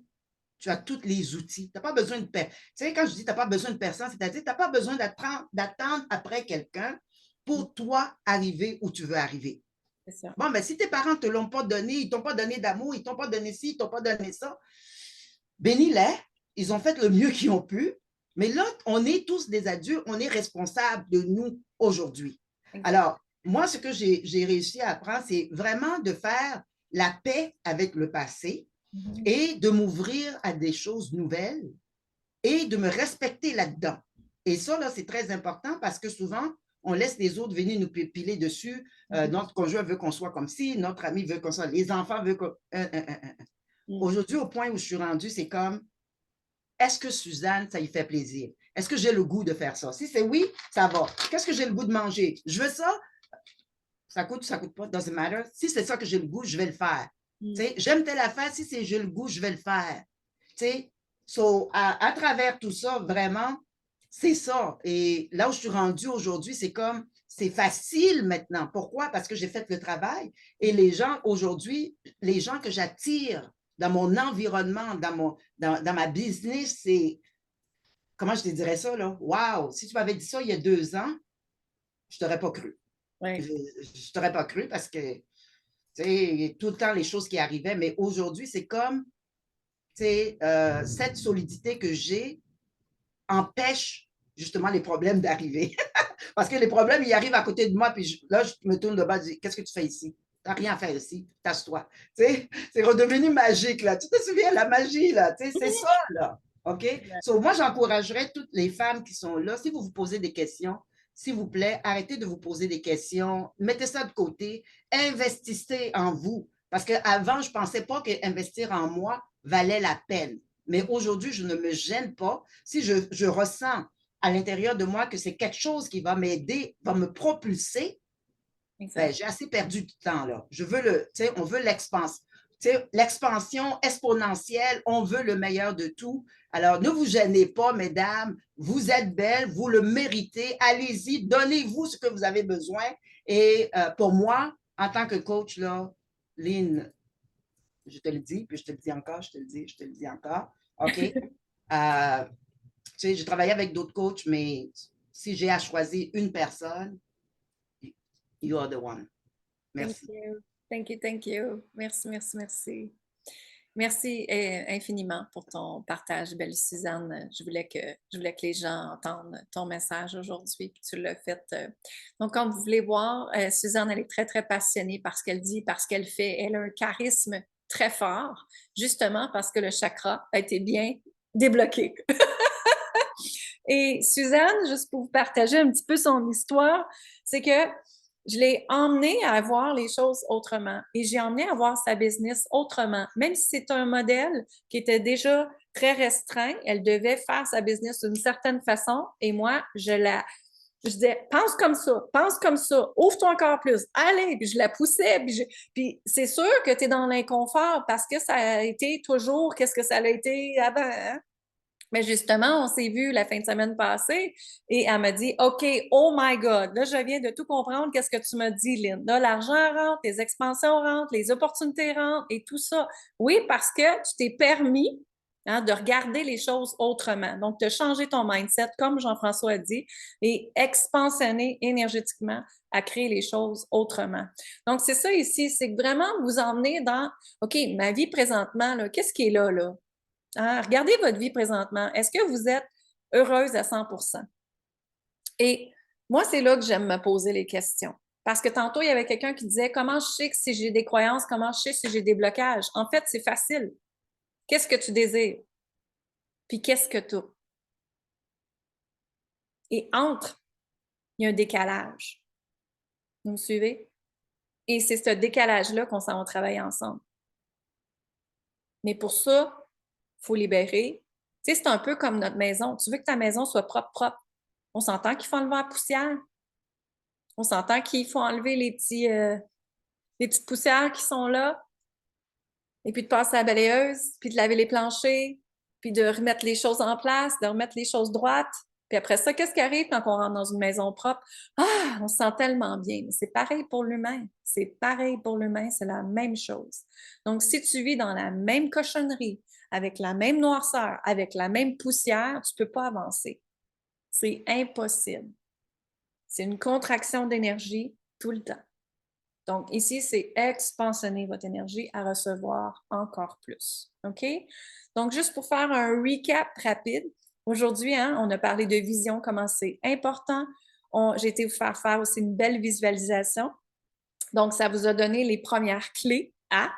tu as tous les outils. Tu n'as pas besoin de personne. Tu sais, quand je dis tu n'as pas besoin de personne, c'est-à-dire tu n'as pas besoin d'attendre après quelqu'un pour toi arriver où tu veux arriver. Bon, ben, si tes parents ne te l'ont pas donné, ils ne t'ont pas donné d'amour, ils ne t'ont pas donné ci, ils ne t'ont pas donné ça, bénis-les, ils ont fait le mieux qu'ils ont pu, mais là, on est tous des adultes, on est responsables de nous aujourd'hui. Alors, moi, ce que j'ai réussi à apprendre, c'est vraiment de faire la paix avec le passé et de m'ouvrir à des choses nouvelles et de me respecter là-dedans. Et ça, là, c'est très important parce que souvent, on laisse les autres venir nous piler dessus. Notre conjoint veut qu'on soit comme ci, notre ami veut qu'on soit, les enfants veulent qu'on... Aujourd'hui, au point où je suis rendue, c'est comme, est-ce que Suzanne, ça lui fait plaisir? Est-ce que j'ai le goût de faire ça? Si c'est oui, ça va. Qu'est-ce que j'ai le goût de manger? Je veux ça? Ça coûte pas, doesn't matter. Si c'est ça que j'ai le goût, je vais le faire. J'aime telle affaire, si j'ai le goût, je vais le faire. So, à travers tout ça, vraiment, c'est ça. Et là où je suis rendue aujourd'hui, c'est comme, c'est facile maintenant. Pourquoi? Parce que j'ai fait le travail. Et les gens, aujourd'hui, les gens que j'attire dans mon environnement, dans ma business, c'est, comment je te dirais ça, là? Wow! Si tu m'avais dit ça il y a 2 ans, je t'aurais pas cru. Oui. Je t'aurais pas cru parce que, tu sais, tout le temps, les choses qui arrivaient. Mais aujourd'hui, c'est comme, tu sais, cette solidité que j'ai empêche justement les problèmes d'arriver. Parce que les problèmes, ils arrivent à côté de moi, puis là, je me tourne de bas et dis, qu'est-ce que tu fais ici? Tu n'as rien à faire ici, tasse-toi. C'est redevenu magique, là. Tu te souviens, la magie, là, c'est ça, là. OK? So, moi, j'encouragerais toutes les femmes qui sont là, si vous vous posez des questions, s'il vous plaît, arrêtez de vous poser des questions, mettez ça de côté, investissez en vous. Parce qu'avant, je ne pensais pas qu'investir en moi valait la peine. Mais aujourd'hui, je ne me gêne pas si je ressens à l'intérieur de moi que c'est quelque chose qui va m'aider, va me propulser. Ben, j'ai assez perdu du temps, là. Je veux on veut l'expansion. L'expansion exponentielle, on veut le meilleur de tout. Alors, ne vous gênez pas, mesdames. Vous êtes belles, vous le méritez. Allez-y, donnez-vous ce que vous avez besoin. Et pour moi, en tant que coach, là, Lynn, je te le dis, puis je te le dis encore, je te le dis encore. OK? Tu sais, j'ai travaillé avec d'autres coachs, mais si j'ai à choisir une personne, you are the one. Merci. Thank you. Merci. Merci infiniment pour ton partage, belle Suzanne. Je voulais que les gens entendent ton message aujourd'hui, puis tu l'as fait. Donc, comme vous voulez voir, Suzanne, elle est très, très passionnée par ce qu'elle dit, par ce qu'elle fait. Elle a un charisme très fort, justement parce que le chakra a été bien débloqué. Et Suzanne, juste pour vous partager un petit peu son histoire, c'est que je l'ai emmenée à voir les choses autrement et j'ai emmené à voir sa business autrement. Même si c'est un modèle qui était déjà très restreint, elle devait faire sa business d'une certaine façon et moi, je disais, pense comme ça, ouvre-toi encore plus, allez, puis je la poussais, puis c'est sûr que tu es dans l'inconfort parce que ça a été toujours qu'est-ce que ça a été avant, hein? Mais justement, on s'est vu la fin de semaine passée et elle m'a dit, OK, oh my God, là, je viens de tout comprendre, qu'est-ce que tu m'as dit, Lynn. Là, l'argent rentre, les expansions rentrent, les opportunités rentrent et tout ça. Oui, parce que tu t'es permis de regarder les choses autrement. Donc, de changer ton mindset, comme Jean-François a dit, et expansionner énergétiquement à créer les choses autrement. Donc, c'est ça ici, c'est vraiment vous emmener dans, OK, ma vie présentement, là, qu'est-ce qui est là, là? Hein? Regardez votre vie présentement. Est-ce que vous êtes heureuse à 100%? Et moi, c'est là que j'aime me poser les questions. Parce que tantôt, il y avait quelqu'un qui disait, comment je sais que si j'ai des croyances, comment je sais si j'ai des blocages? En fait, c'est facile. Qu'est-ce que tu désires? Puis qu'est-ce que tu as? Et entre, il y a un décalage. Vous me suivez? Et c'est ce décalage-là qu'on s'en va travailler ensemble. Mais pour ça, il faut libérer. Tu sais, c'est un peu comme notre maison. Tu veux que ta maison soit propre, propre. On s'entend qu'il faut enlever la poussière. On s'entend qu'il faut enlever les petites poussières qui sont là. Et puis de passer à la balayeuse, puis de laver les planchers, puis de remettre les choses en place, de remettre les choses droites. Puis après ça, qu'est-ce qui arrive quand on rentre dans une maison propre? Ah, on se sent tellement bien. Mais c'est pareil pour l'humain. C'est pareil pour l'humain, c'est la même chose. Donc, si tu vis dans la même cochonnerie, avec la même noirceur, avec la même poussière, tu ne peux pas avancer. C'est impossible. C'est une contraction d'énergie tout le temps. Donc, ici, c'est expansionner votre énergie à recevoir encore plus. OK? Donc, juste pour faire un recap rapide, aujourd'hui, on a parlé de vision, comment c'est important. J'ai été vous faire aussi une belle visualisation. Donc, ça vous a donné les premières clés à.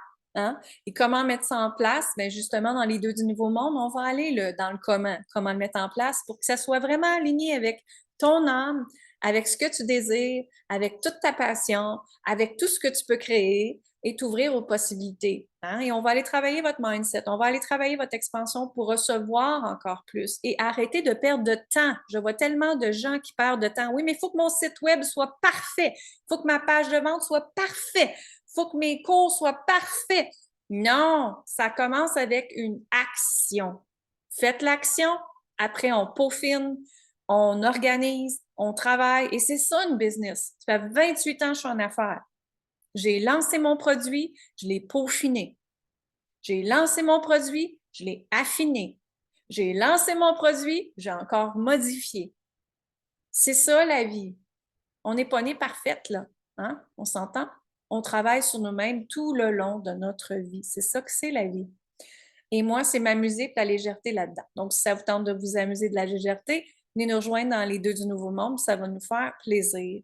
Et comment mettre ça en place? Bien, justement, dans les 2 du Nouveau Monde, on va aller dans le comment le mettre en place pour que ça soit vraiment aligné avec ton âme, avec ce que tu désires, avec toute ta passion, avec tout ce que tu peux créer et t'ouvrir aux possibilités. Et on va aller travailler votre mindset, on va aller travailler votre expansion pour recevoir encore plus et arrêter de perdre de temps. Je vois tellement de gens qui perdent de temps. Oui, mais il faut que mon site web soit parfait. Il faut que ma page de vente soit parfaite. Il faut que mes cours soient parfaits. Non, ça commence avec une action. Faites l'action, après on peaufine, on organise, on travaille et c'est ça une business. Ça fait 28 ans que je suis en affaires. J'ai lancé mon produit, je l'ai peaufiné. J'ai lancé mon produit, je l'ai affiné. J'ai lancé mon produit, j'ai encore modifié. C'est ça la vie. On n'est pas né parfaite, là. On s'entend? On travaille sur nous-mêmes tout le long de notre vie. C'est ça que c'est la vie. Et moi, c'est m'amuser et la légèreté là-dedans. Donc, si ça vous tente de vous amuser de la légèreté, venez nous rejoindre dans les 2 du Nouveau Monde, ça va nous faire plaisir.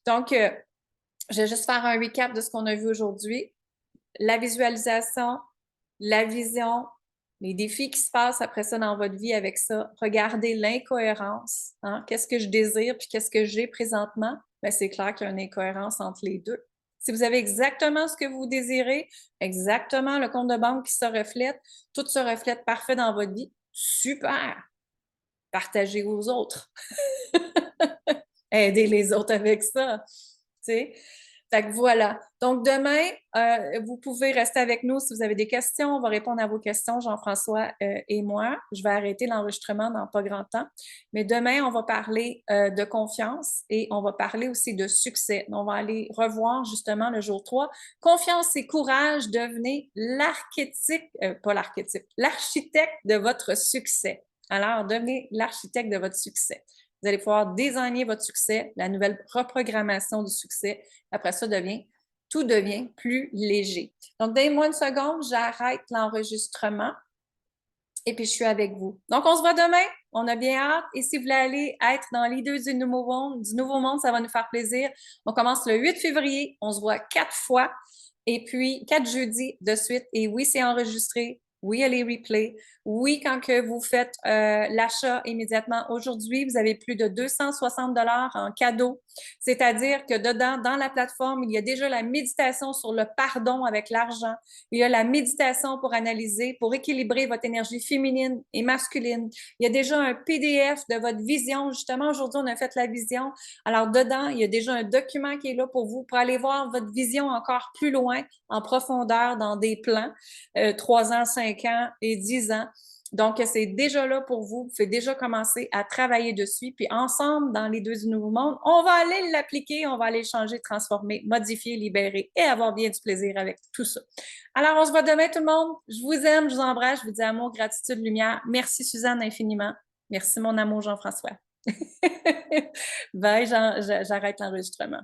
Donc, je vais juste faire un recap de ce qu'on a vu aujourd'hui. La visualisation, la vision, les défis qui se passent après ça dans votre vie avec ça. Regardez l'incohérence. Qu'est-ce que je désire puis qu'est-ce que j'ai présentement? Bien, c'est clair qu'il y a une incohérence entre les deux. Si vous avez exactement ce que vous désirez, exactement le compte de banque qui se reflète, tout se reflète parfait dans votre vie, super! Partagez aux autres. Aidez les autres avec ça. Tu sais? Fait que voilà. Donc, demain, vous pouvez rester avec nous si vous avez des questions. On va répondre à vos questions, Jean-François et moi. Je vais arrêter l'enregistrement dans pas grand temps. Mais demain, on va parler de confiance et on va parler aussi de succès. On va aller revoir justement le jour 3. Confiance et courage, devenez l'archétype de votre succès. Alors, devenez l'architecte de votre succès. Vous allez pouvoir designer votre succès, la nouvelle reprogrammation du succès. Après ça, tout devient plus léger. Donc, donnez-moi une seconde, j'arrête l'enregistrement et puis je suis avec vous. Donc, on se voit demain. On a bien hâte. Et si vous voulez aller être dans les 2 du Nouveau Monde, ça va nous faire plaisir. On commence le 8 février. On se voit 4 fois. Et puis, 4 jeudis de suite. Et oui, c'est enregistré. Oui, il y a les replays. Oui, quand que vous faites l'achat immédiatement aujourd'hui, vous avez plus de 260 $ en cadeau. C'est-à-dire que dedans, dans la plateforme, il y a déjà la méditation sur le pardon avec l'argent. Il y a la méditation pour analyser, pour équilibrer votre énergie féminine et masculine. Il y a déjà un PDF de votre vision. Justement, aujourd'hui, on a fait la vision. Alors, dedans, il y a déjà un document qui est là pour vous, pour aller voir votre vision encore plus loin, en profondeur, dans des plans, 3 ans, 5 ans et 10 ans. Donc, c'est déjà là pour vous. Vous pouvez déjà commencer à travailler dessus. Puis ensemble, dans les 2 du Nouveau Monde, on va aller l'appliquer, on va aller changer, transformer, modifier, libérer et avoir bien du plaisir avec tout ça. Alors, on se voit demain, tout le monde. Je vous aime, je vous embrasse, je vous dis amour, gratitude, lumière. Merci, Suzanne, infiniment. Merci, mon amour, Jean-François. Bye, j'arrête l'enregistrement.